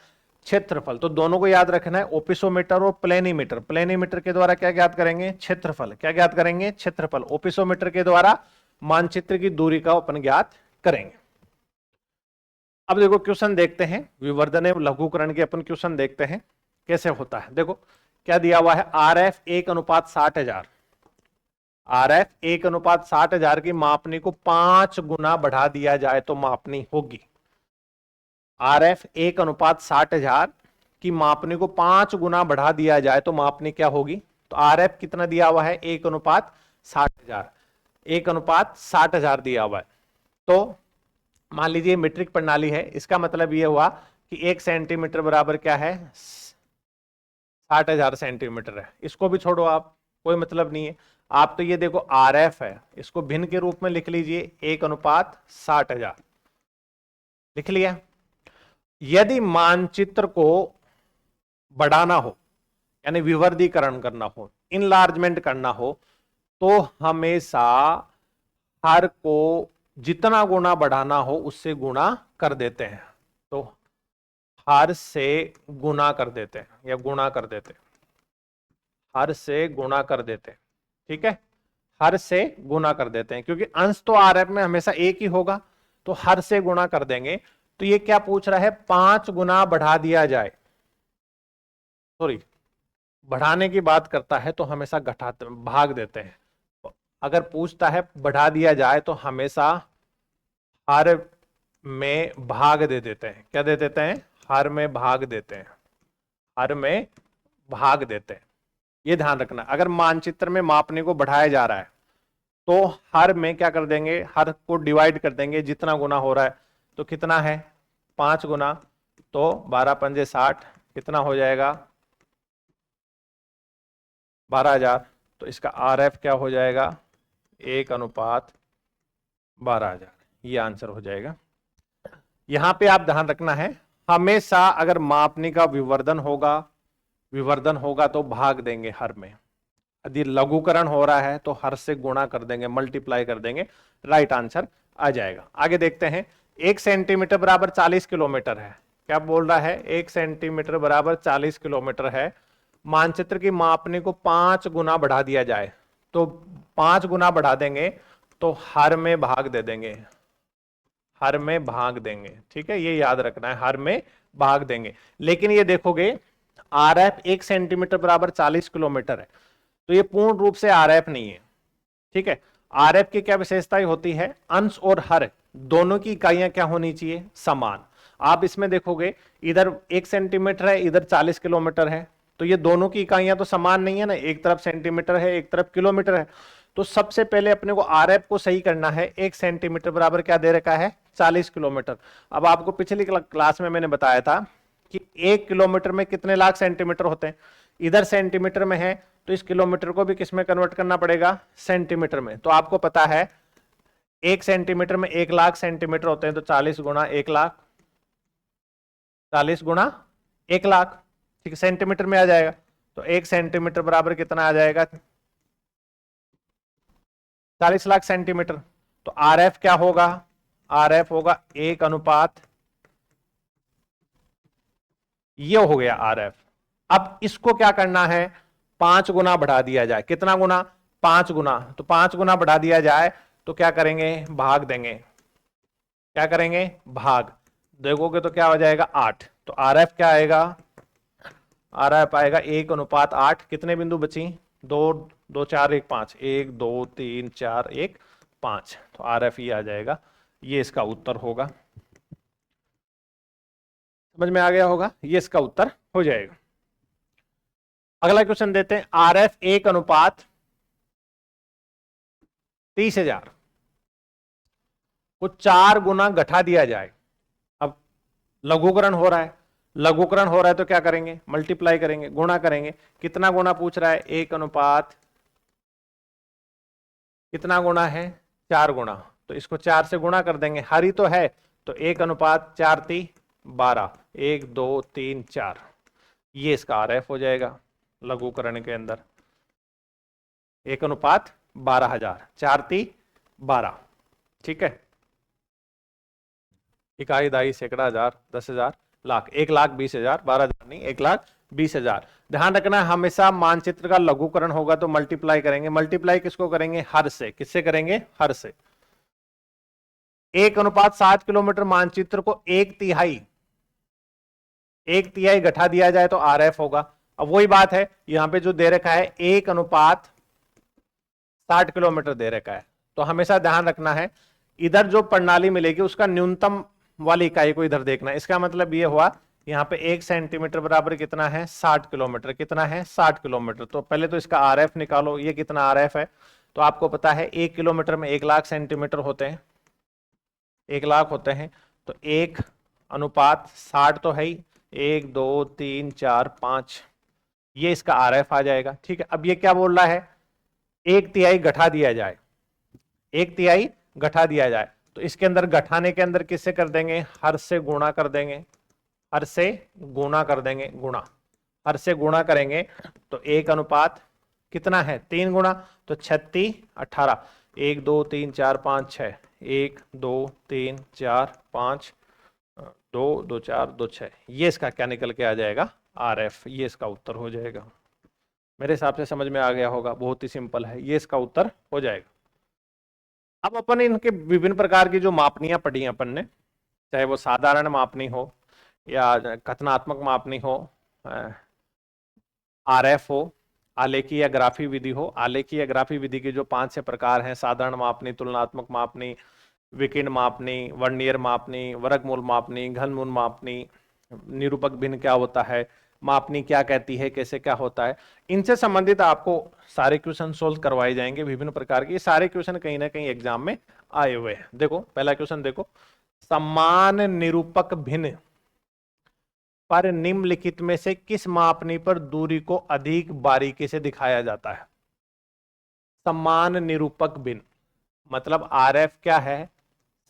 क्षेत्रफल। तो दोनों को याद रखना है, ओपिसोमीटर और प्लेनीमीटर। प्लेनीमीटर के द्वारा क्या ज्ञात करेंगे? क्षेत्रफल। क्या ज्ञात करेंगे? क्षेत्रफल। ओपिसोमीटर के द्वारा मानचित्र की दूरी का अपन ज्ञात करेंगे। अब देखो क्वेश्चन देखते हैं, विवर्धन एवं लघुकरण के अपन क्वेश्चन देखते हैं कैसे होता है। देखो क्या दिया हुआ है, आरएफ 1:60,000, आरएफ 1:60,000 की मापनी को 5 गुना बढ़ा दिया जाए तो मापनी होगी। आरएफ 1:60,000 की मापनी को 5 गुना बढ़ा दिया जाए तो मापनी क्या होगी? तो आरएफ कितना दिया हुआ है? 1:60,000, 1:60,000 दिया हुआ है। तो मान लीजिए मीट्रिक प्रणाली है, इसका मतलब ये हुआ कि 1 सेंटीमीटर बराबर क्या है, 60,000 सेंटीमीटर है। इसको भी छोड़ो आप, कोई मतलब नहीं है। आप तो ये देखो RF है, इसको भिन्न के रूप में लिख लीजिए, 1:60,000 लिख लिया। यदि मानचित्र को बढ़ाना हो, यानी विवर्धीकरण करना हो, इनलार्जमेंट करना हो, तो हमेशा हर को जितना गुना बढ़ाना हो उससे गुणा कर देते हैं। तो हर से गुना कर देते हैं या गुणा कर देते हैं, हर से गुणा कर देते हैं, ठीक है, हर से गुणा कर देते हैं, क्योंकि अंश तो RF में हमेशा एक ही होगा, तो हर से गुणा कर देंगे। तो ये क्या पूछ रहा है, 5 गुना बढ़ा दिया जाए, सॉरी बढ़ाने की बात करता है तो हमेशा घटाते भाग देते हैं। अगर पूछता है बढ़ा दिया जाए तो हमेशा हर में भाग दे देते हैं। क्या दे देते हैं, हर में भाग देते हैं, हर में भाग देते हैं। ये ध्यान रखना, अगर मानचित्र में मापने को बढ़ाया जा रहा है तो हर में क्या कर देंगे, हर को डिवाइड कर देंगे, जितना गुना हो रहा है। तो कितना है, 5 गुना, तो 12 पंजे 60, कितना हो जाएगा, 12,000। तो इसका RF क्या हो जाएगा, 1:12,000, ये आंसर हो जाएगा। यहां पे आप ध्यान रखना है, हमेशा अगर मापने का विवर्धन होगा तो भाग देंगे हर में। यदि लघुकरण हो रहा है तो हर से गुणा कर देंगे, मल्टीप्लाई कर देंगे, राइट आंसर आ जाएगा। आगे देखते हैं, 1 सेंटीमीटर बराबर 40 किलोमीटर है। क्या बोल रहा है, 1 सेंटीमीटर बराबर 40 किलोमीटर है। मानचित्र की मापने को 5 गुना बढ़ा दिया जाए, तो 5 गुना बढ़ा देंगे तो हर में भाग दे देंगे, हर में भाग देंगे, ठीक है, ये याद रखना है, हर में भाग देंगे। लेकिन ये देखोगे RF 1 सेंटीमीटर बराबर 40 किलोमीटर है, तो ये पूर्ण रूप से RF नहीं है, ठीक है। RF की क्या विशेषताएं होती है, अंश और हर दोनों की इकाइयां क्या होनी चाहिए, समान। आप इसमें देखोगे इधर 1 सेंटीमीटर है, इधर 40 किलोमीटर है, तो ये दोनों की इकाइयां तो समान नहीं है ना, एक तरफ सेंटीमीटर है, एक तरफ किलोमीटर है। तो सबसे पहले अपने को RF को सही करना है। 1 सेंटीमीटर बराबर क्या दे रखा है, 40 किलोमीटर। अब आपको पिछली क्लास में मैंने बताया था कि 1 किलोमीटर में कितने लाख सेंटीमीटर होते हैं, इधर सेंटीमीटर में है, तो इस किलोमीटर को भी किस में कन्वर्ट करना पड़ेगा, सेंटीमीटर में। तो आपको पता है 1 सेंटीमीटर में 1 लाख सेंटीमीटर होते हैं, तो 40 गुणा 1 लाख, 40 गुणा 1 लाख, ठीक है, सेंटीमीटर में आ जाएगा। तो 1 सेंटीमीटर बराबर कितना आ जाएगा, 40 लाख सेंटीमीटर। तो RF क्या होगा, RF होगा 1:, ये हो गया RF। अब इसको क्या करना है, 5 गुना बढ़ा दिया जाए, कितना गुना, 5 गुना। तो 5 गुना बढ़ा दिया जाए तो क्या करेंगे, भाग देंगे, क्या करेंगे, भाग देखोगे तो क्या हो जाएगा, 8। तो RF क्या आएगा, RF आएगा 1:8। कितने बिंदु बची, 2 2 4 1 5, 1 2 3 4 1 5। तो RF ये आ जाएगा, ये इसका उत्तर होगा। समझ में आ गया होगा, ये इसका उत्तर हो जाएगा। अगला क्वेश्चन देते हैं, RF 1:30,000 को 4 गुना घटा दिया जाए। अब लघुकरण हो रहा है, लघुकरण हो रहा है तो क्या करेंगे, मल्टीप्लाई करेंगे, गुणा करेंगे। कितना गुना पूछ रहा है, 1:, कितना गुना है, 4 गुना। तो इसको 4 से गुणा कर देंगे, हर ही तो है, तो 1:4 12, 1 2 3 4, ये इसका RF हो जाएगा लघुकरण के अंदर। 1:12,000, 4 12, ठीक है। इकाई, दाई, सैकड़ा, हजार, 10,000, लाख, 1,20,000, 12,000 नहीं, 1,20,000। ध्यान रखना हमेशा मानचित्र का लघुकरण होगा तो मल्टीप्लाई करेंगे। मल्टीप्लाई किसको करेंगे, हर से। किससे करेंगे, हर से। 1:7 किलोमीटर मानचित्र को 1/3 घटा दिया जाए तो RF होगा। अब वही बात है, यहां पे जो दे रखा है 1:60 किलोमीटर दे रखा है, तो हमेशा ध्यान रखना है इधर जो प्रणाली मिलेगी उसका न्यूनतम वाली इकाई को इधर देखना है। इसका मतलब ये हुआ, यहाँ पे 1 सेंटीमीटर बराबर कितना है, 60 किलोमीटर। कितना है, 60 किलोमीटर। तो पहले तो इसका RF निकालो, ये कितना RF है, तो आपको पता है 1 किलोमीटर में 1 लाख सेंटीमीटर होते हैं। 1,00,000 होते हैं तो 1:60 तो है ही, 1 2 3 4 5, ये इसका RF आ जाएगा। ठीक है, अब ये क्या बोल रहा है, 1/3 घटा दिया जाए, 1/3 घटा दिया जाए, तो इसके अंदर घटाने के अंदर किससे कर देंगे, हर से गुणा कर देंगे, हर से गुणा कर देंगे, गुणा, हर से गुणा करेंगे तो 1 कितना है 3 गुणा, तो 36 18, 1 2 3 4 5 6, 1 2 3 4 5, 2 2 4 2 6, ये इसका क्या निकल के आ जाएगा, RF, ये इसका उत्तर हो जाएगा। मेरे हिसाब से समझ में आ गया होगा, बहुत ही सिंपल है, ये इसका उत्तर हो जाएगा। अब अपन इनके विभिन्न प्रकार की जो मापनियां पढ़ी अपन ने, चाहे वो साधारण मापनी हो या कथनात्मक मापनी हो, RF हो, आलेखी या ग्राफी विधि हो। आलेखी या ग्राफी विधि के जो 5 से प्रकार हैं, साधारण मापनी, तुलनात्मक मापनी, विकिरण मापनी, वर्नियर मापनी, वर्गमूल मापनी, घनमूल मापनी, निरूपक भिन्न क्या होता है, मापनी क्या कहती है, कैसे क्या होता है, इनसे संबंधित आपको सारे क्वेश्चन सोल्व करवाए जाएंगे विभिन्न प्रकार के। सारे क्वेश्चन कहीं ना कहीं एग्जाम में आए हुए हैं। देखो पहला क्वेश्चन देखो, समान निरूपक भिन्न पर निम्नलिखित में से किस मापनी पर दूरी को अधिक बारीकी से दिखाया जाता है। समान निरूपक भिन्न मतलब RF क्या है,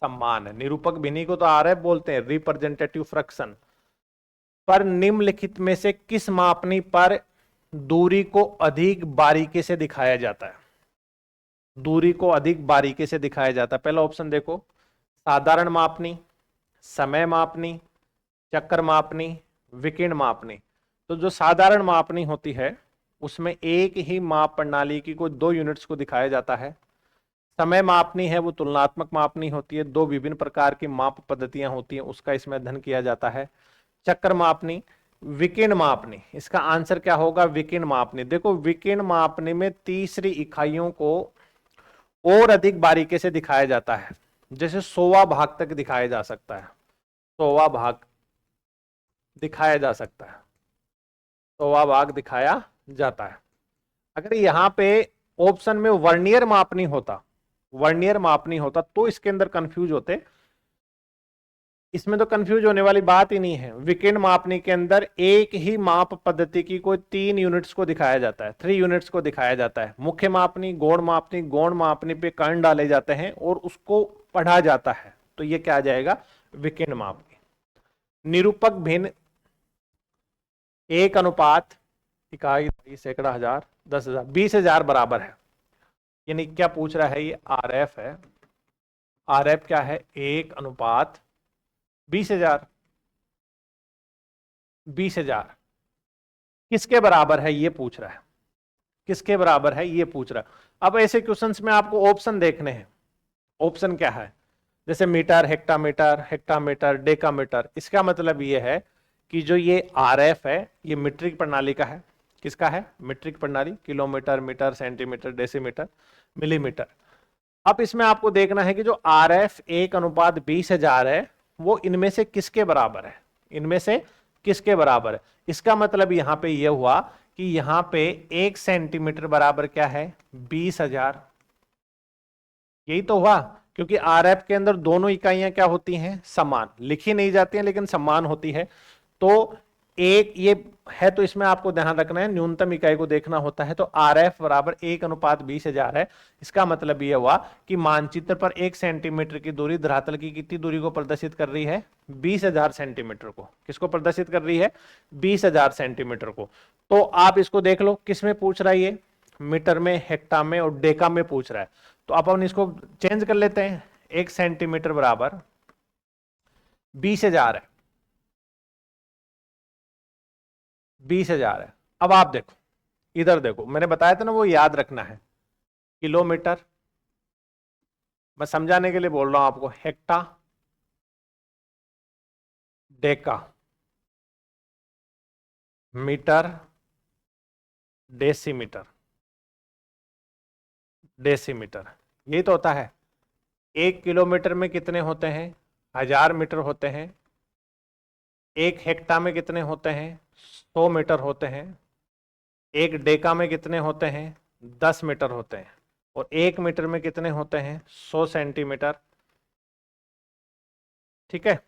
समान, निरूपक भिन्नी को तो RF बोलते हैं, रिप्रेजेंटेटिव फ्रैक्शन। पर निम्नलिखित में से किस मापनी पर दूरी को अधिक बारीकी से दिखाया जाता है, दूरी को अधिक बारीकी से दिखाया जाता है। पहला ऑप्शन देखो, साधारण मापनी, समय मापनी, चक्कर मापनी, विकिरण मापनी। तो जो साधारण मापनी होती है उसमें एक ही माप प्रणाली की कोई 2 यूनिट्स को दिखाया जाता है। समय मापनी है वो तुलनात्मक मापनी होती है, 2 विभिन्न प्रकार की माप पद्धतियां होती हैं, उसका इसमें अध्ययन किया जाता है। चक्कर मापनी, विकिरण मापनी, इसका आंसर क्या होगा, विकिरण मापनी। देखो विकिरण मापनी में तीसरी इकाइयों को और अधिक बारीकी से दिखाया जाता है, जैसे 100वां भाग तक दिखाया जा सकता है, 100वां भाग दिखाया जा सकता है, 100वां भाग दिखाया जाता है। अगर यहाँ पे ऑप्शन में वर्नियर मापनी होता, वर्नियर मापनी होता तो इसके अंदर कंफ्यूज होते, इसमें तो कंफ्यूज होने वाली बात ही नहीं है। विकिरण मापनी के अंदर एक ही माप पद्धति की कोई 3 यूनिट्स को दिखाया जाता है, 3 यूनिट्स को दिखाया जाता है। मुख्य मापनी, गौण मापनी, गौण मापनी पे कण डाले जाते हैं और उसको पढ़ा जाता है, तो ये क्या आ जाएगा, विकिरण मापनी। निरूपक भिन्न 1 इकाई, सैकड़ा, हजार, 10,000, 20,000 बराबर है। यानी क्या पूछ रहा है, ये RF है, RF क्या है, 1:20,000, 20,000 किसके बराबर है ये पूछ रहा है, किसके बराबर है ये पूछ रहा है। अब ऐसे क्वेश्चंस में आपको ऑप्शन देखने हैं, ऑप्शन क्या है, जैसे मीटर, हेक्टामीटर, हेक्टामीटर, डेकामीटर। इसका मतलब ये है कि जो ये RF है ये मीट्रिक प्रणाली का है। किसका है, मीट्रिक प्रणाली, kilometre, metre, centimetre, decimetre, millimetre. अब इसमें आपको देखना है कि जो RF 1:20,000 है वो इनमें से किसके बराबर है, इनमें से किसके बराबर है। इसका मतलब यहां पे ये हुआ कि यहां पे 1 सेंटीमीटर बराबर क्या है, 20,000। यही तो हुआ, क्योंकि RF के अंदर दोनों इकाइयां क्या होती हैं, समान, लिखी नहीं जाती हैं लेकिन समान होती है। तो एक ये है, तो इसमें आपको ध्यान रखना है, न्यूनतम इकाई को देखना होता है। तो RF बराबर 1:20,000 है। इसका मतलब यह हुआ कि मानचित्र पर 1 सेंटीमीटर की दूरी धरातल की कितनी दूरी को प्रदर्शित कर रही है, 20,000 सेंटीमीटर को। किसको प्रदर्शित कर रही है, 20,000 सेंटीमीटर को। तो आप इसको देख लो, किस में पूछ रहा है ये, मीटर में, हेक्टा में और डेका में पूछ रहा है। तो अपन इसको चेंज कर लेते हैं, 1 सेंटीमीटर बराबर 20,000 है, 20,000 है। अब आप देखो, इधर देखो, मैंने बताया था ना वो याद रखना है, किलोमीटर, मैं समझाने के लिए बोल रहा हूं आपको, hecto, deca, metre, decimetre, decimetre, यही तो होता है। 1 किलोमीटर में कितने होते हैं, 1000 मीटर होते हैं। 1 हेक्टा में कितने होते हैं, 100 मीटर होते हैं। 1 डेका में कितने होते हैं, 10 मीटर होते हैं। और 1 मीटर में कितने होते हैं, 100 सेंटीमीटर। ठीक है।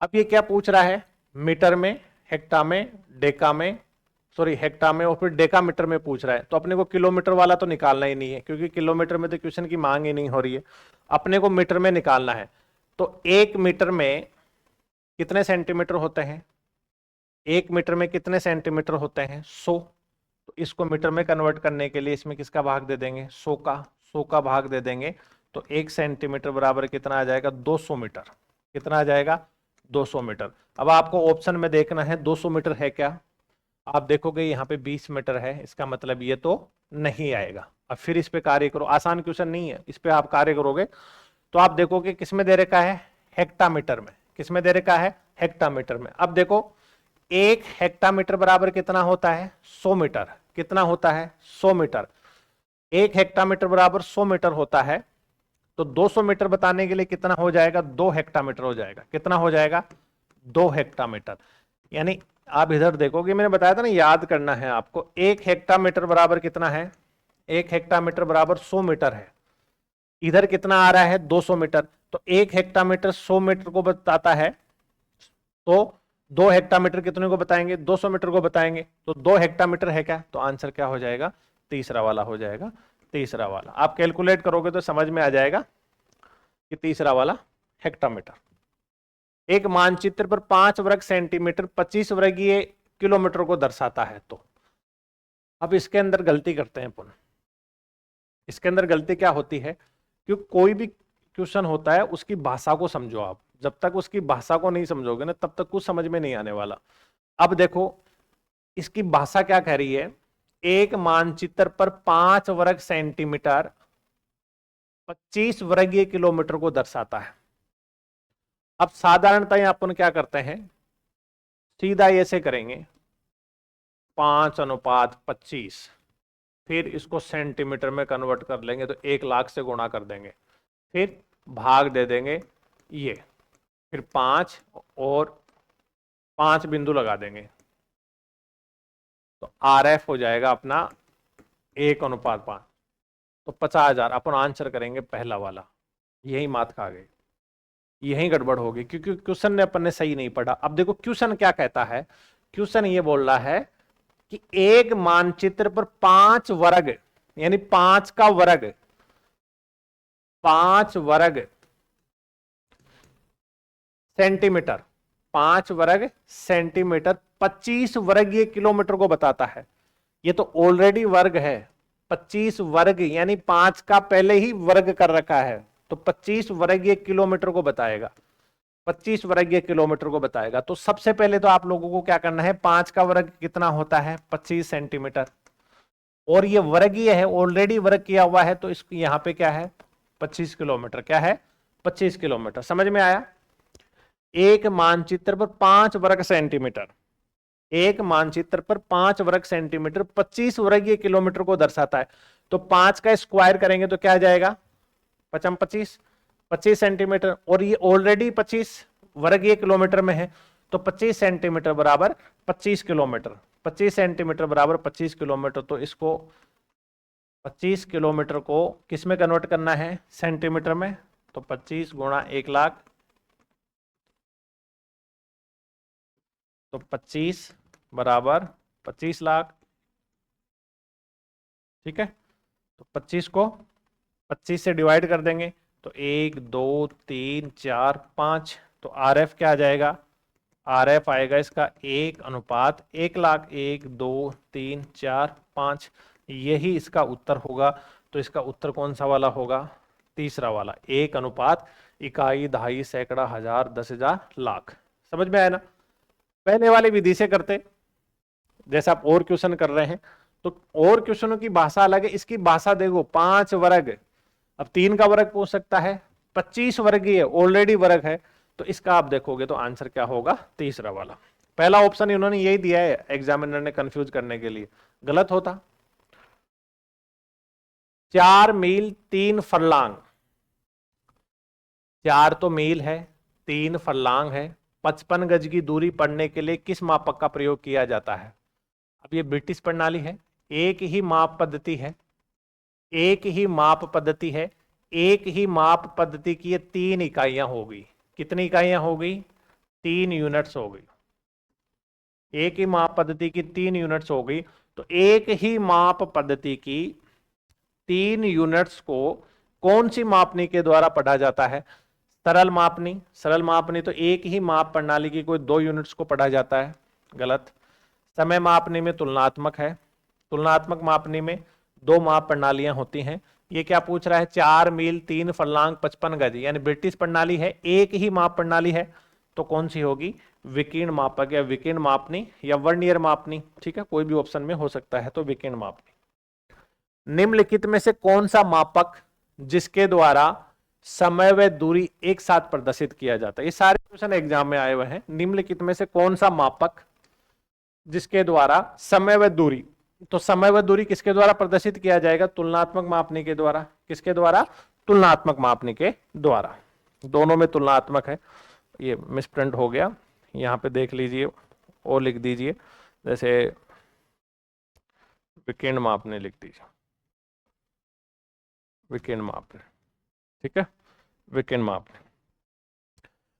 अब ये क्या पूछ रहा है, मीटर में, हेक्टा में, डेका में, सॉरी हेक्टा में और फिर डेका मीटर में पूछ रहा है। तो अपने को किलोमीटर वाला तो निकालना ही नहीं है, क्योंकि किलोमीटर में तो क्वेश्चन की मांग ही नहीं हो रही है, अपने को मीटर में निकालना है। तो 1 मीटर में कितने सेंटीमीटर होते हैं, 1 मीटर में कितने सेंटीमीटर होते हैं, 100। तो इसको मीटर में कन्वर्ट करने के लिए इसमें किसका भाग दे देंगे, 100 का भाग दे देंगे। तो 1 सेंटीमीटर बराबर कितना आ जाएगा, 200 मीटर। कितना आ जाएगा, 200 मीटर। अब आपको ऑप्शन में देखना है 200 मीटर है क्या, आप देखोगे यहाँ पे 20 मीटर है, इसका मतलब ये तो नहीं आएगा। अब फिर इस पे कार्य करो, आसान क्वेश्चन नहीं है, इस पे आप कार्य करोगे तो आप देखोगे किसमें दे रखा है, हेक्टामीटर में। किसमें दे रखा है, हेक्टामीटर में। अब देखो 1 हेक्टामीटर बराबर कितना होता है, 100 मीटर। कितना होता है, 100 मीटर। 1 हेक्टामीटर बराबर 100 मीटर होता है। तो 200 मीटर बताने के लिए कितना हो जाएगा, 2 हेक्टामीटर हो जाएगा। कितना हो जाएगा, 2 हेक्टामीटर। यानी आप इधर देखोगे, मैंने बताया था ना याद करना है आपको। 1 हेक्टामीटर बराबर कितना है, 1 हेक्टामीटर बराबर 100 मीटर है। इधर कितना आ रहा है, 200 मीटर। तो 1 हेक्टामीटर 100 मीटर को बताता है, तो 2 हेक्टामीटर कितने को बताएंगे, 200 मीटर को बताएंगे। तो 2 हेक्टामीटर है क्या, तो आंसर क्या हो जाएगा, तीसरा वाला हो जाएगा। तीसरा वाला आप कैलकुलेट करोगे तो समझ में आ जाएगा कि तीसरा वाला हेक्टामीटर। एक मानचित्र पर 5 वर्ग सेंटीमीटर 25 वर्गीय किलोमीटर को दर्शाता है। तो अब इसके अंदर गलती करते हैं पुनः। इसके अंदर गलती क्या होती है, क्योंकि कोई भी क्वेश्चन होता है उसकी भाषा को समझो आप। जब तक उसकी भाषा को नहीं समझोगे ना, तब तक कुछ समझ में नहीं आने वाला। अब देखो इसकी भाषा क्या कह रही है, एक मानचित्र पर 5 वर्ग सेंटीमीटर 25 वर्गीय किलोमीटर को दर्शाता है। अब साधारणतः अपन क्या करते हैं, सीधा ऐसे करेंगे 5:25, फिर इसको सेंटीमीटर में कन्वर्ट कर लेंगे तो 1 लाख से गुणा कर देंगे, फिर भाग दे देंगे ये, फिर 5 और 5 बिंदु लगा देंगे। तो RF हो जाएगा अपना 1:5। तो 50,000 अपन आंसर करेंगे पहला वाला। यही मात खा गए, यही गड़बड़ होगी, क्योंकि क्वेश्चन ने अपन ने सही नहीं पढ़ा। अब देखो क्वेश्चन क्या कहता है, क्वेश्चन ये बोल रहा है कि एक मानचित्र पर 5 वर्ग, यानी 5 का वर्ग, 5 वर्ग सेंटीमीटर, 5 वर्ग सेंटीमीटर 25 वर्गीय किलोमीटर को बताता है। ये तो ऑलरेडी वर्ग है, 25 वर्ग यानी 5 का पहले ही वर्ग कर रखा है, तो 25 वर्गीय किलोमीटर को बताएगा। 25 वर्गीय किलोमीटर को बताएगा। तो सबसे पहले तो आप लोगों को क्या करना है, 5 का वर्ग कितना होता है, 25 सेंटीमीटर। और ये वर्गीय है, ऑलरेडी वर्ग किया हुआ है, तो इसको यहां पे क्या है, 25 किलोमीटर। क्या है, 25 किलोमीटर। समझ में आया। एक मानचित्र पर 5 वर्ग सेंटीमीटर, एक मानचित्र पर 5 वर्ग सेंटीमीटर 25 वर्गीय किलोमीटर को दर्शाता है। तो 5 का स्क्वायर करेंगे तो क्या आ जाएगा, 25 25 सेंटीमीटर, और ये ऑलरेडी 25 वर्गीय किलोमीटर में है। तो 25 सेंटीमीटर बराबर 25 किलोमीटर, 25 सेंटीमीटर बराबर 25 किलोमीटर। तो इसको 25 किलोमीटर को किस में कन्वर्ट करना है, सेंटीमीटर में। तो 25 गुणा 1 लाख, तो 25 बराबर 25 लाख। ठीक है, तो 25 को 25 से डिवाइड कर देंगे तो 1 2 3 4 5। तो RF क्या आ जाएगा, RF आएगा इसका 1:1 लाख, 1 2 3 4 5। यही इसका उत्तर होगा। तो इसका उत्तर कौन सा वाला होगा, तीसरा वाला, 1:1, इकाई, दहाई, सैकड़ा, हजार, 10,000, लाख। समझ में आया ना। पहले वाली विधि से करते, जैसे आप और क्वेश्चन कर रहे हैं, तो और क्वेश्चनों की भाषा अलग है, इसकी भाषा देखो 5 वर्ग। अब 3 का वर्ग पूछ सकता है, 25 वर्गीय ऑलरेडी वर्ग है। तो इसका आप देखोगे तो आंसर क्या होगा, तीसरा वाला। पहला ऑप्शन इन्होंने यही दिया है एग्जामिनर ने कंफ्यूज करने के लिए, गलत होता। 4 मील 3 फरलांग, 4 तो मील है, 3 फरलांग है, 55 गज की दूरी पढ़ने के लिए किस मापक का प्रयोग किया जाता है। अब ये ब्रिटिश प्रणाली है, एक ही माप पद्धति है, एक ही माप पद्धति है, एक ही माप पद्धति की ये 3 इकाइयां होगी। कितनी इकाइयां होगी? 3 यूनिट्स हो गई। एक ही माप पद्धति की 3 यूनिट्स हो गई। तो एक ही माप पद्धति की 3 यूनिट्स को कौन सी मापनी के द्वारा पढ़ा जाता है? सरल मापनी। सरल मापनी तो एक ही माप प्रणाली की कोई 2 यूनिट्स को पढ़ा जाता है। गलत। समय मापनी में तुलनात्मक है। तुलनात्मक मापनी में 2 माप प्रणालियां होती हैं। ये क्या पूछ रहा है? 4 मील 3 फर्लांग 55 गज, यानी ब्रिटिश प्रणाली है, एक ही माप प्रणाली है, तो कौन सी होगी? विकीर्ण मापक या विकीर्ण मापनी या वर्नियर मापनी। ठीक है, कोई भी ऑप्शन में हो सकता है, तो विकीर्ण मापनी। निम्नलिखित में से कौन सा मापक जिसके द्वारा समय व दूरी एक साथ प्रदर्शित किया जाता है? ये सारे क्वेश्चन एग्जाम में आए हुए हैं। निम्नलिखित में से कौन सा मापक जिसके द्वारा समय व दूरी, तो समय व दूरी किसके द्वारा प्रदर्शित किया जाएगा? तुलनात्मक मापनी के द्वारा। किसके द्वारा? तुलनात्मक मापनी के द्वारा। दोनों में तुलनात्मक है। ये मिसप्रिंट हो गया, यहां पे देख लीजिए और लिख दीजिए, जैसे विकीर्ण मापनी लिख दीजिए, विकीर्ण मापनी। ठीक है, विकीर्ण मापनी।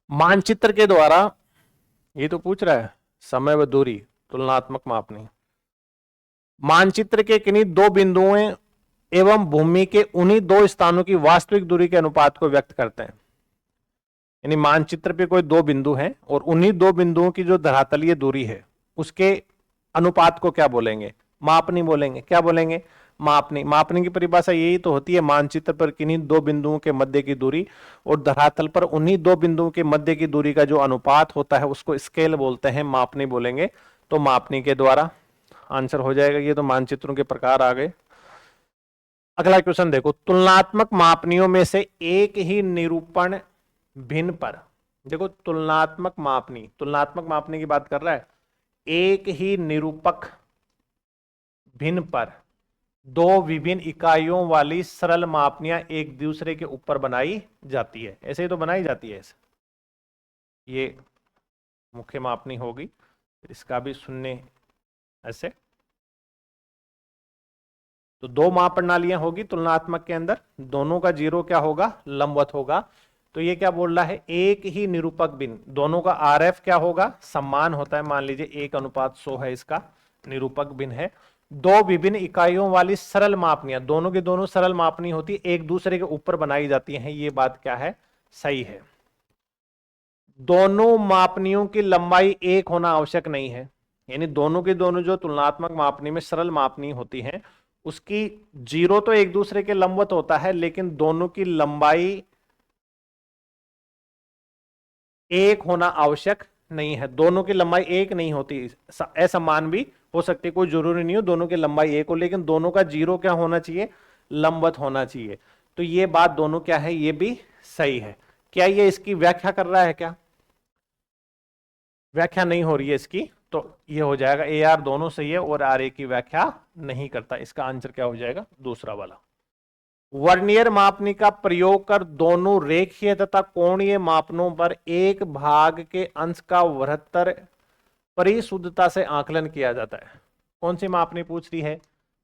मानचित्र के द्वारा, ये तो पूछ रहा है समय व दूरी, तुलनात्मक मापनी। मानचित्र के किन्हीं 2 बिंदुओं एवं भूमि के उन्हीं 2 स्थानों की वास्तविक दूरी के अनुपात को व्यक्त करते हैं। यानी मानचित्र पे कोई 2 बिंदु हैं और उन्हीं 2 बिंदुओं की जो धरातलीय दूरी है उसके अनुपात को क्या बोलेंगे? मापनी बोलेंगे। क्या बोलेंगे? मापनी। मापनी की परिभाषा यही तो होती है, मानचित्र पर किन्हीं 2 बिंदुओं के मध्य की दूरी और धरातल पर उन्हीं 2 बिंदुओं के मध्य की दूरी का जो अनुपात होता है उसको स्केल बोलते हैं, मापनी बोलेंगे। तो मापनी के द्वारा आंसर हो जाएगा। ये तो मानचित्रों के प्रकार आ गए। अगला क्वेश्चन देखो, तुलनात्मक मापनियों में से एक ही निरूपण भिन्न पर, देखो तुलनात्मक मापनी, तुलनात्मक मापनी की बात कर रहा है, एक ही निरूपक भिन्न पर 2 विभिन्न इकाइयों वाली सरल मापनियां एक दूसरे के ऊपर बनाई जाती है। ऐसे ही तो बनाई जाती है। ऐसे ये मुख्य मापनी होगी, इसका भी शून्य ऐसे। तो 2 माप प्रणालियां होगी तुलनात्मक के अंदर, दोनों का 0 क्या होगा? लंबवत होगा। तो ये क्या बोल रहा है? एक ही निरूपक भिन्न, दोनों का आरएफ क्या होगा? समान होता है। मान लीजिए 1:100 है इसका, निरूपक भिन्न है। 2 विभिन्न इकाइयों वाली सरल मापनियां, दोनों की दोनों सरल मापनी होती है, एक दूसरे के ऊपर बनाई जाती हैं। ये बात क्या है? सही है। दोनों मापनियों की लंबाई एक होना आवश्यक नहीं है, यानी दोनों की दोनों जो तुलनात्मक मापनी में सरल मापनी होती हैं उसकी 0 तो एक दूसरे के लंबवत होता है, लेकिन दोनों की लंबाई एक होना आवश्यक नहीं है। दोनों की लंबाई एक नहीं होती, असमान भी हो सकती, कोई जरूरी नहीं हो दोनों की लंबाई एक हो, लेकिन दोनों का 0 क्या होना चाहिए? लंबवत होना चाहिए। तो ये बात दोनों क्या है? ये भी सही है। क्या ये इसकी व्याख्या कर रहा है? क्या व्याख्या नहीं हो रही है इसकी, तो ये हो जाएगा ए आर दोनों सही है और आर ए की व्याख्या नहीं करता। इसका आंसर क्या हो जाएगा? दूसरा वाला। वर्नियर मापनी का प्रयोग कर दोनों रेखीय तथा कोणीय मापनों पर एक भाग के अंश का 72 परिशुद्धता से आकलन किया जाता है। कौन सी मापनी पूछ रही है?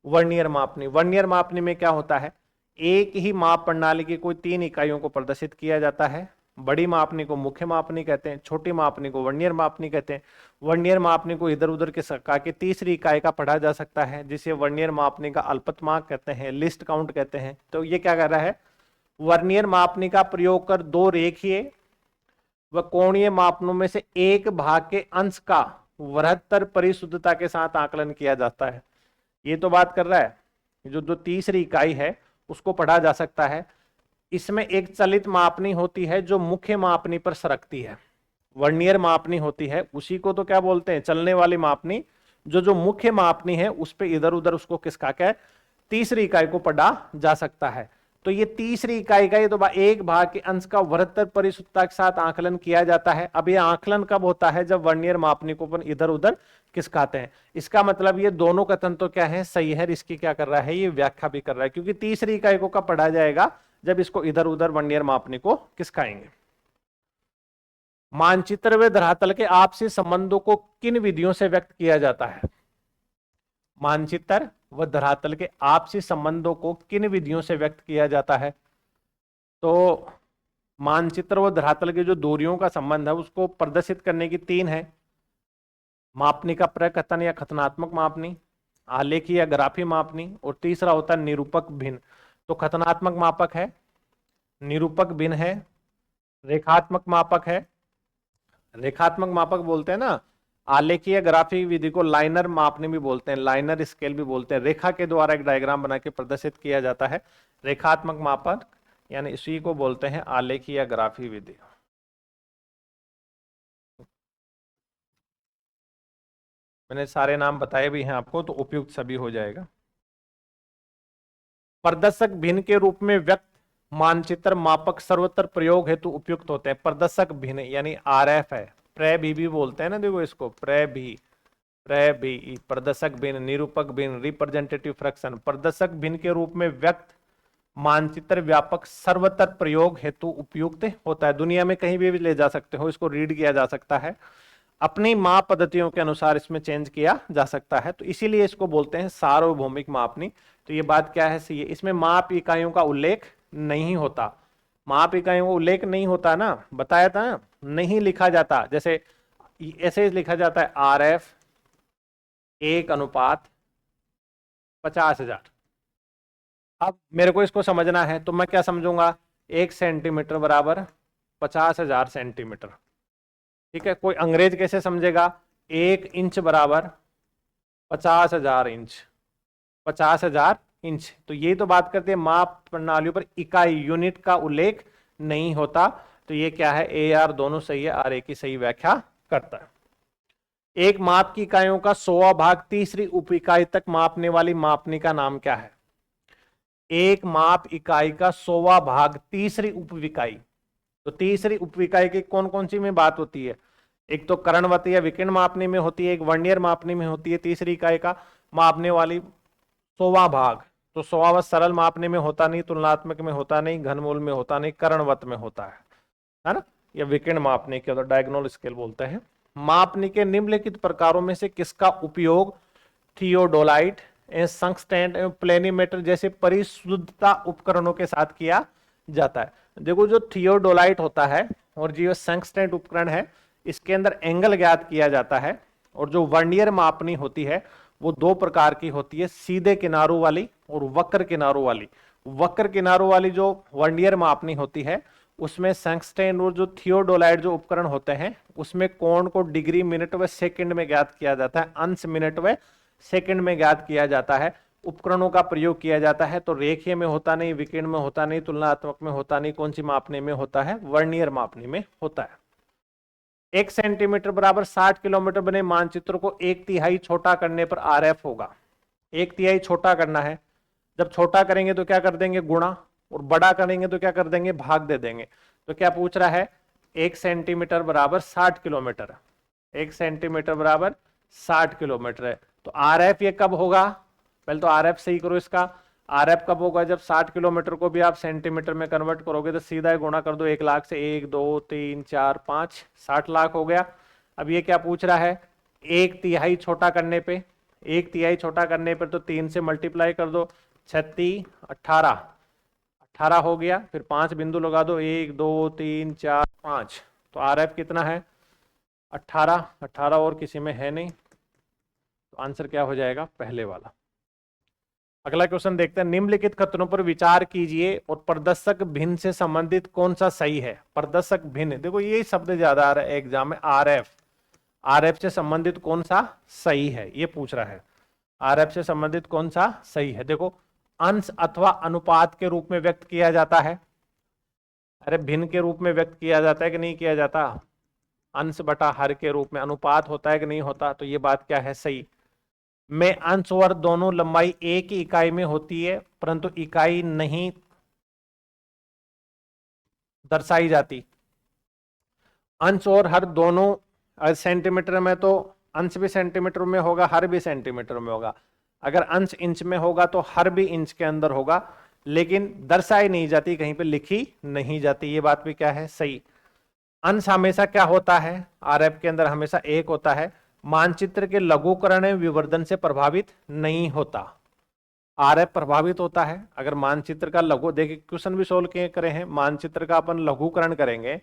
वर्नियर मापनी। वर्नियर मापनी में क्या होता है? एक ही माप प्रणाली की कोई 3 इकाइयों को प्रदर्शित किया जाता है। बड़ी मापनी को मुख्य मापनी कहते हैं, छोटी मापनी को वर्नियर मापनी कहते हैं। वर्नियर मापनी को इधर उधर के सका के तीसरी इकाई का पढ़ा जा सकता है, जिसे वर्नियर मापनी का अल्पतमांक कहते हैं, लिस्ट काउंट कहते हैं। तो ये क्या कर रहा है? वर्नियर मापनी का प्रयोग कर 2 रेखीय व कोणीय मापनों में से एक भाग के अंश का 72 परिशुद्धता के साथ आकलन किया जाता है। ये तो बात कर रहा है जो तीसरी इकाई है उसको पढ़ा जा सकता है। इसमें एक चलित मापनी होती है जो मुख्य मापनी पर सरकती है। वर्नियर मापनी होती है, उसी को तो क्या बोलते हैं? चलने वाली मापनी। जो मुख्य मापनी है उस पर इधर उधर उसको किसका क्या है? तीसरी इकाई को पढ़ा जा सकता है। तो ये तीसरी इकाई का ये तो एक भाग के अंश का 72 परिशुद्धता के साथ आकलन किया जाता है। अब ये आकलन कब होता है? जब वर्नियर मापनी को अपन इधर उधर खिसकाते हैं। इसका मतलब ये दोनों कथन तो क्या है? सही है। इसकी क्या कर रहा है? ये व्याख्या भी कर रहा है, क्योंकि तीसरी इकाई को कब पढ़ा जाएगा? जब इसको इधर उधर वर्नियर मापनी को खिसकाएंगे। मानचित्र व धरातल के आपसी संबंधों को किन विधियों से व्यक्त किया जाता है? मानचित्र व धरातल के आपसी संबंधों को किन विधियों से व्यक्त किया जाता है? तो मानचित्र व धरातल की जो दूरियों का संबंध है उसको प्रदर्शित करने की तीन है। मापनी का प्रकथन या कथनात्मक मापनी, आलेखी या ग्राफी मापनी, और तीसरा होता है निरूपक भिन्न। तो कथनात्मक मापक है, निरूपक भिन्न है, रेखात्मक मापक है। रेखात्मक मापक बोलते हैं ना, आलेखीय ग्राफी विधि को लाइनर मापनी भी बोलते हैं, लाइनर स्केल भी बोलते हैं। रेखा के द्वारा एक डायग्राम बना के प्रदर्शित किया जाता है। रेखात्मक मापक यानी इसी को बोलते हैं आलेखीय ग्राफी विधि। मैंने सारे नाम बताए भी हैं आपको, तो उपयुक्त सभी हो जाएगा। प्रदर्शक भिन्न के रूप में व्यक्त मानचित्र मापक सर्वत्र प्रयोग हेतु उपयुक्त होते हैं। प्रदर्शक भिन्न यानी आरएफ है, प्रे भी बोलते हैं ना, देखो इसको प्रे भी, प्रदर्शक भिन्न, निरूपक भिन्न, रिप्रेजेंटेटिव फ्रैक्शन। प्रदर्शक भिन्न के रूप में व्यक्त मानचित्र व्यापक सर्वत्र प्रयोग हेतु उपयुक्त होता है। दुनिया में कहीं भी ले जा सकते हो, इसको रीड किया जा सकता है, अपनी माप पद्धतियों के अनुसार इसमें चेंज किया जा सकता है। तो इसीलिए इसको बोलते हैं सार्वभौमिक मापनी। तो ये बात क्या है सही है, इसमें माप इकाइयों का उल्लेख नहीं होता। माप इकाइयों का उल्लेख नहीं होता ना, बताया था ना, नहीं लिखा जाता। जैसे ऐसे लिखा जाता है RF 1:50,000। अब मेरे को इसको समझना है तो मैं क्या समझूंगा, 1 सेंटीमीटर बराबर 50,000 सेंटीमीटर। ठीक है, कोई अंग्रेज कैसे समझेगा, 1 इंच बराबर 50,000 इंच, 50,000 इंच। तो ये तो बात करते हैं माप प्रणालियों पर इकाई यूनिट का उल्लेख नहीं होता। तो ये क्या है, AR दोनों सही है, RA की सही व्याख्या करता है। एक माप की इकाइयों का 100वां भाग तीसरी उप इकाई तक मापने वाली मापनी का नाम क्या है। एक माप इकाई का 100वां भाग तीसरी उप इकाई, तो तीसरी उप इकाई की कौन कौन सी में बात होती है, एक तो करणवती या विकिरण मापनी में होती है, एक वर्नियर मापनी में होती है। तीसरी इकाई का मापने वाली 100वां भाग, तो 100वां सरल मापने में होता नहीं, तुलनात्मक में होता नहीं, घनमूल में होता नहीं, करणवत में होता है ना, या विकिरण मापने के, तो डायगोनल स्केल बोलते हैं। मापनी के निम्नलिखित प्रकारों में से किसका उपयोग थियोडोलाइट, संस्टेंट एवं प्लेनीमीटर जैसे परिशुद्धता उपकरणों के साथ किया जाता है। देखो जो थियोडोलाइट होता है और जो संस्टेंट उपकरण है, इसके अंदर एंगल ज्ञात किया जाता है। और जो वर्नियर मापनी होती है वो दो प्रकार की होती है, सीधे किनारों वाली और वक्र किनारों वाली। वक्र किनारों वाली जो वर्नियर मापनी होती है उसमें संस्टेन और जो थियोडोलाइट जो उपकरण होते हैं उसमें कोण को डिग्री, मिनट व सेकंड में ज्ञात किया जाता है, अंश, मिनट व सेकंड में ज्ञात किया जाता है। उपकरणों का प्रयोग किया जाता है तो रेखीय में होता नहीं, विकिरण में होता नहीं, तुलनात्मक में होता नहीं, कौन सी मापने में होता है, वर्नियर मापनी में होता है। 1 सेंटीमीटर बराबर 60 किलोमीटर बने मानचित्र को 1/3 छोटा करने पर RF होगा। 1/3 छोटा करना है, जब छोटा करेंगे तो क्या कर देंगे, गुणा, और बड़ा करेंगे तो क्या कर देंगे, भाग दे देंगे। तो क्या पूछ रहा है, 1 सेंटीमीटर बराबर 60 किलोमीटर, 1 सेंटीमीटर बराबर 60 किलोमीटर है। तो RF ये कब होगा, पहले तो RF सही करो इसका। RF कब होगा, जब 60 किलोमीटर को भी आप सेंटीमीटर में कन्वर्ट करोगे तो सीधा ही गुणा कर दो 1 लाख से, 1 2 3 4 5, 60 लाख हो गया। अब ये क्या पूछ रहा है, 1/3 छोटा करने पे, 1/3 छोटा करने पर तो 3 से मल्टीप्लाई कर दो, 36 18, 18 हो गया। फिर 5 बिंदु लगा दो, 1 2 3 4 5। तो RF कितना है, 18, 18 और किसी में है नहीं, तो आंसर क्या हो जाएगा, पहले वाला। अगला क्वेश्चन देखते हैं, निम्नलिखित कथनों पर विचार कीजिए और प्रदर्शक भिन्न से संबंधित कौन सा सही है। प्रदर्शक भिन्न, देखो यही शब्द ज्यादा आ रहा है एग्जाम में, RF से संबंधित कौन सा सही है ये पूछ रहा है। RF से संबंधित कौन सा सही है, देखो अंश अथवा अनुपात के रूप में व्यक्त किया जाता है। अरे भिन्न के रूप में व्यक्त किया जाता है कि नहीं किया जाता, अंश बटा हर के रूप में। अनुपात होता है कि नहीं होता, तो ये बात क्या है, सही। में अंश और दोनों लंबाई एक ही इकाई में होती है परंतु इकाई नहीं दर्शाई जाती। अंश और हर दोनों सेंटीमीटर में, तो अंश भी सेंटीमीटर में होगा, हर भी सेंटीमीटर में होगा। अगर अंश इंच में होगा तो हर भी इंच के अंदर होगा, लेकिन दर्शाई नहीं जाती, कहीं पे लिखी नहीं जाती। ये बात भी क्या है, सही। अंश हमेशा क्या होता है, RF के अंदर हमेशा एक होता है, मानचित्र के लघुकरण एवं विवर्धन से प्रभावित नहीं होता। आरएफ प्रभावित होता है। अगर मानचित्र का लघु, देखिए क्वेश्चन भी सोल्व किए करे हैं, मानचित्र का अपन लघुकरण करेंगे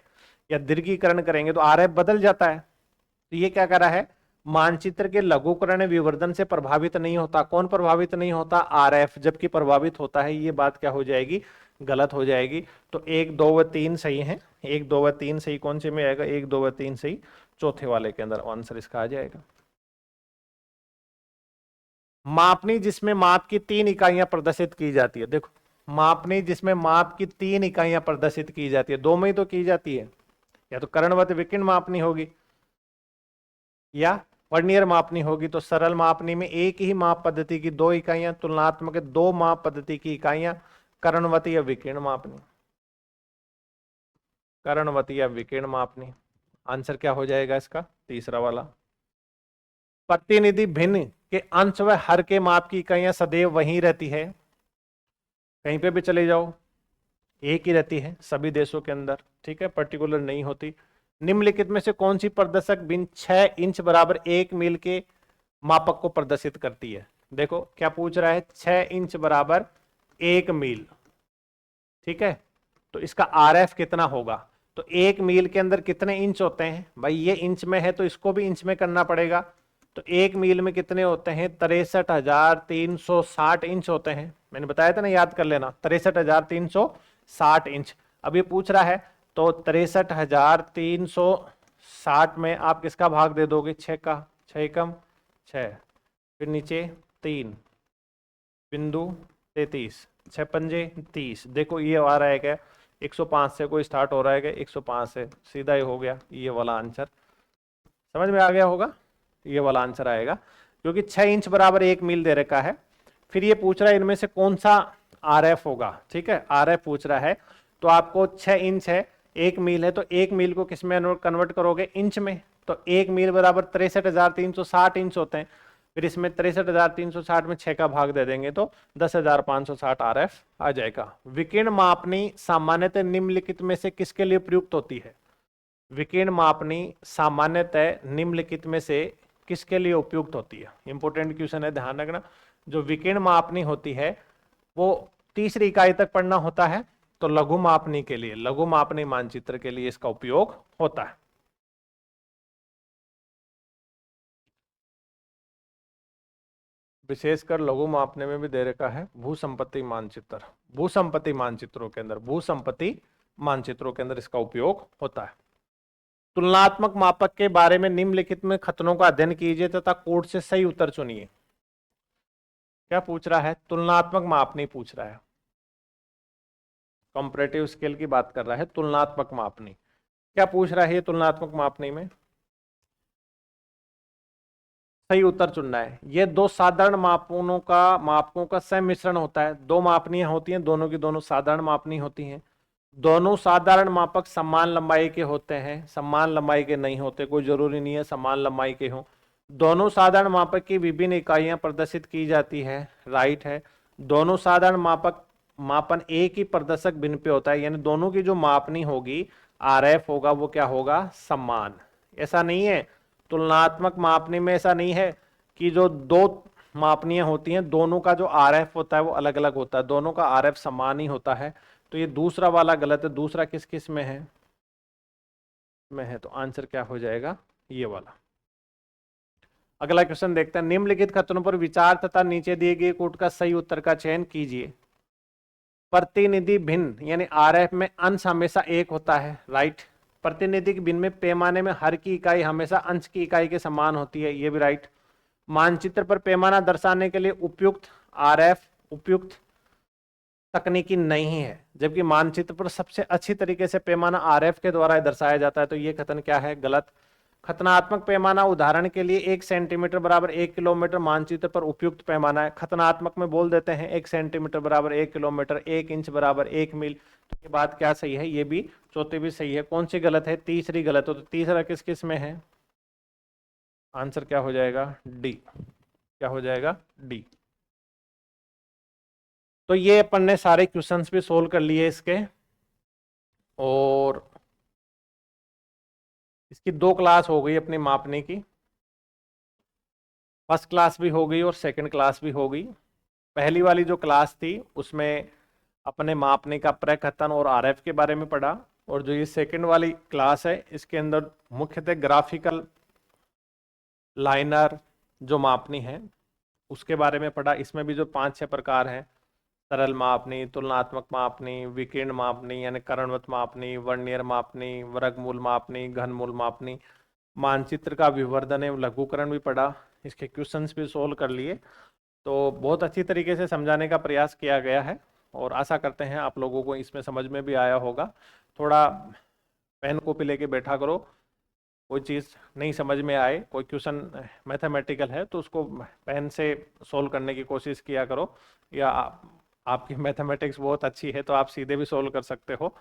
या दीर्घीकरण करेंगे तो आरएफ बदल जाता है। तो ये क्या करा है, मानचित्र के लघुकरण विवर्धन से प्रभावित नहीं होता। कौन प्रभावित नहीं होता, आरएफ, जबकि प्रभावित होता है। ये बात क्या हो जाएगी, गलत हो जाएगी। तो 1 2 व 3 सही है, 1 2 व 3 सही। कौन से में आएगा, 1 2 व 3 सही, चौथे वाले के अंदर आंसर इसका आ जाएगा। मापनी जिसमें माप की 3 इकाइयां प्रदर्शित की जाती है। देखो, मापनी जिसमें माप की 3 इकाइयां प्रदर्शित की जाती है, दो में ही तो की जाती है, या तो करणवत विकिरण मापनी होगी या वर्नियर मापनी होगी। तो सरल मापनी में एक ही माप पद्धति की 2 इकाइयां, तुलनात्मक 2 माप पद्धति की इकाइयां, करणवती या विकिरण मापनी, करणवती या विकिरण मापनी। आंसर क्या हो जाएगा इसका, तीसरा वाला। प्रतिनिधि भिन्न के अंश व हर के माप की इकाइयां सदैव वहीं रहती है, कहीं पे भी चले जाओ एक ही रहती है सभी देशों के अंदर, ठीक है, पर्टिकुलर नहीं होती। निम्नलिखित में से कौन सी प्रदर्शक भिन्न 6 इंच बराबर 1 मील के मापक को प्रदर्शित करती है। देखो क्या पूछ रहा है, 6 इंच बराबर 1 मील, ठीक है। तो इसका आरएफ कितना होगा, तो 1 मील के अंदर कितने इंच होते हैं भाई, ये इंच में है तो इसको भी इंच में करना पड़ेगा। तो 1 मील में कितने होते हैं, 63,360 इंच होते हैं। मैंने बताया था ना, याद कर लेना, 63,360 इंच। अब ये पूछ रहा है तो 63,360 में आप किसका भाग दे दोगे, 6 का, 6 कम 6, फिर नीचे 3 बिंदु 33, 6 पंजे 30। देखो ये आ रहा है क्या, 105 से कोई स्टार्ट हो रहा है क्या, 105 से, सीधा ही हो गया ये वाला आंसर। समझ में आ गया होगा, ये वाला आंसर आएगा, क्योंकि 6 इंच बराबर 1 मील दे रखा है। फिर ये पूछ रहा है इनमें से कौन सा आरएफ होगा, ठीक है, आरएफ पूछ रहा है। तो आपको 6 इंच है, 1 मील है, तो 1 मील को किस में कन्वर्ट करोगे, इंच में। तो 1 मील बराबर 63,360 इंच होते हैं। फिर इसमें 63,360 में 6 का भाग दे देंगे तो 10,560 आरएफ आ जाएगा। विकिरण मापनी सामान्यतः निम्नलिखित में से किसके लिए प्रयुक्त होती है, विकिरण मापनी सामान्यतः निम्नलिखित में से किसके लिए उपयुक्त होती है। इंपॉर्टेंट क्वेश्चन है, ध्यान रखना। जो विकिरण मापनी होती है वो तीसरी इकाई तक पढ़ना होता है, तो लघु मापनी के लिए, लघु मापनी मानचित्र के लिए इसका उपयोग होता है। विशेषकर लघु मापने में भी दे रखा है भूसंपत्ति मानचित्र, भूसंपत्ति मानचित्रों के अंदर, भूसंपत्ति मानचित्रों के अंदर इसका उपयोग होता है। तुलनात्मक मापक के बारे में निम्नलिखित में कथनों का अध्ययन कीजिए तथा कोड से सही उत्तर चुनिए। क्या पूछ रहा है, तुलनात्मक मापनी पूछ रहा है, कंपैरेटिव स्केल की बात कर रहा है, तुलनात्मक मापनी। क्या पूछ रहा है ये तुलनात्मक मापनी में, सही उत्तर चुनना है। ये दो साधारण मापकों का सम्मिश्रण होता है। दो मापनियां होती हैं, दोनों की दोनों साधारण मापनी होती हैं। दोनों साधारण मापक समान लंबाई के होते हैं, समान लंबाई के नहीं होते, कोई जरूरी नहीं है समान लंबाई के हों। दोनों साधारण मापक की विभिन्न इकाइयां प्रदर्शित की जाती है, राइट है। दोनों साधारण मापक मापन एक ही प्रदर्शक भिन्न पे होता है, यानी दोनों की जो मापनी होगी, आरएफ होगा, वो क्या होगा, समान। ऐसा नहीं है, तुलनात्मक मापनी में ऐसा नहीं है कि जो दो मापनियां होती हैं दोनों का जो आरएफ होता है वो अलग अलग होता है, दोनों का आरएफ समान ही होता है। तो ये दूसरा वाला गलत है। दूसरा किस किस में है, तो आंसर क्या हो जाएगा, ये वाला। अगला क्वेश्चन देखते हैं। निम्नलिखित कथनों पर विचार तथा नीचे दिए गए कोड का सही उत्तर का चयन कीजिए। प्रतिनिधि भिन्न यानी आरएफ में अंश हमेशा एक होता है, राइट। प्रतिनिधि भिन्न में पैमाने में हर की इकाई हमेशा अंश की इकाई के समान होती है, ये भी राइट। मानचित्र पर पैमाना दर्शाने के लिए उपयुक्त आरएफ उपयुक्त तकनीकी नहीं है, जबकि मानचित्र पर सबसे अच्छी तरीके से पैमाना आरएफ के द्वारा दर्शाया जाता है। तो ये कथन क्या है, गलत। खतनात्मक पैमाना उदाहरण के लिए 1 सेंटीमीटर बराबर 1 किलोमीटर मानचित्र पर उपयुक्त पैमाना है। खतनात्मक में बोल देते हैं 1 सेंटीमीटर बराबर 1 किलोमीटर, 1 इंच बराबर 1 मील। तो ये बात क्या सही है, ये भी चौथी भी सही है। कौन सी गलत है, तीसरी गलत हो। तो तीसरा किस किस में है, आंसर क्या हो जाएगा, डी। क्या हो जाएगा, डी। तो ये अपन ने सारे क्वेश्चंस भी सोल्व कर लिए इसके, और इसकी 2 क्लास हो गई अपनी मापने की। फर्स्ट क्लास भी हो गई और सेकंड क्लास भी हो गई। पहली वाली जो क्लास थी उसमें अपने मापने का प्रकथन और आरएफ के बारे में पढ़ा, और जो ये सेकंड वाली क्लास है इसके अंदर मुख्यतः ग्राफिकल लाइनर जो मापनी है उसके बारे में पढ़ा। इसमें भी जो 5-6 प्रकार हैं, सरल मापनी, तुलनात्मक मापनी, विकीर्ण मापनी यानी करणवत मापनी, वर्नियर मापनी, वर्गमूल मापनी, घनमूल मापनी, मानचित्र का विवर्धन एवं लघुकरण भी पढ़ा। इसके क्वेश्चंस भी सोल्व कर लिए। तो बहुत अच्छी तरीके से समझाने का प्रयास किया गया है और आशा करते हैं आप लोगों को इसमें समझ में भी आया होगा। थोड़ा पेन कॉपी लेके बैठा करो, कोई चीज़ नहीं समझ में आए, कोई क्वेश्चन मैथमेटिकल है तो उसको पेन से सोल्व करने की कोशिश किया करो, या आपकी मैथमेटिक्स बहुत अच्छी है तो आप सीधे भी सोल्व कर सकते हो।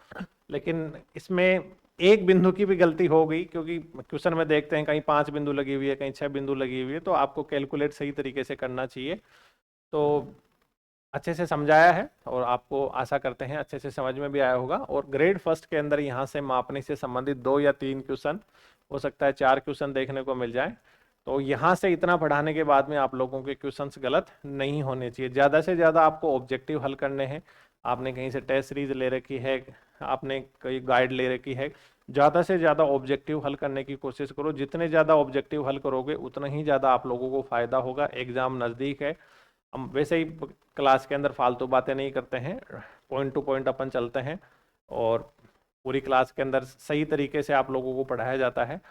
लेकिन इसमें एक बिंदु की भी गलती हो गई, क्योंकि क्वेश्चन में देखते हैं कहीं 5 बिंदु लगी हुई है, कहीं 6 बिंदु लगी हुई है, तो आपको कैलकुलेट सही तरीके से करना चाहिए। तो अच्छे से समझाया है और आपको आशा करते हैं अच्छे से समझ में भी आया होगा। और ग्रेड फर्स्ट के अंदर यहाँ से मापने से संबंधित 2 या 3 क्वेश्चन, हो सकता है 4 क्वेश्चन देखने को मिल जाए। तो यहाँ से इतना पढ़ाने के बाद में आप लोगों के क्वेश्चंस गलत नहीं होने चाहिए। ज़्यादा से ज़्यादा आपको ऑब्जेक्टिव हल करने हैं। आपने कहीं से टेस्ट सीरीज ले रखी है, आपने कई गाइड ले रखी है, ज़्यादा से ज़्यादा ऑब्जेक्टिव हल करने की कोशिश करो। जितने ज़्यादा ऑब्जेक्टिव हल करोगे उतना ही ज़्यादा आप लोगों को फ़ायदा होगा। एग्ज़ाम नज़दीक है, हम वैसे ही क्लास के अंदर फालतू बातें नहीं करते हैं, पॉइंट टू पॉइंट अपन चलते हैं और पूरी क्लास के अंदर सही तरीके से आप लोगों को पढ़ाया जाता है।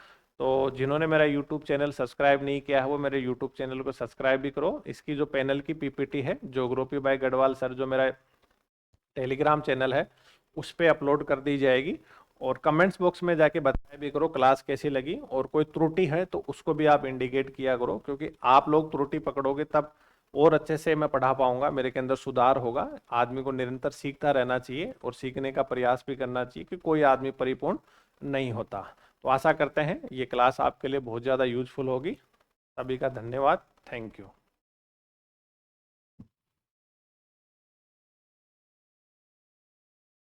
तो जिन्होंने मेरा यूट्यूब चैनल सब्सक्राइब नहीं किया है वो मेरे यूट्यूब चैनल को सब्सक्राइब भी करो। इसकी जो पैनल की पीपीटी है, ज्योग्राफी बाय गढ़वाल सर, जो मेरा टेलीग्राम चैनल है उस पर अपलोड कर दी जाएगी। और कमेंट्स बॉक्स में जाके बताया भी करो क्लास कैसी लगी, और कोई त्रुटि है तो उसको भी आप इंडिकेट किया करो, क्योंकि आप लोग त्रुटि पकड़ोगे तब और अच्छे से मैं पढ़ा पाऊंगा, मेरे के अंदर सुधार होगा। आदमी को निरंतर सीखता रहना चाहिए और सीखने का प्रयास भी करना चाहिए, कि कोई आदमी परिपूर्ण नहीं होता। तो आशा करते हैं ये क्लास आपके लिए बहुत ज़्यादा यूजफुल होगी। सभी का धन्यवाद। Thank you.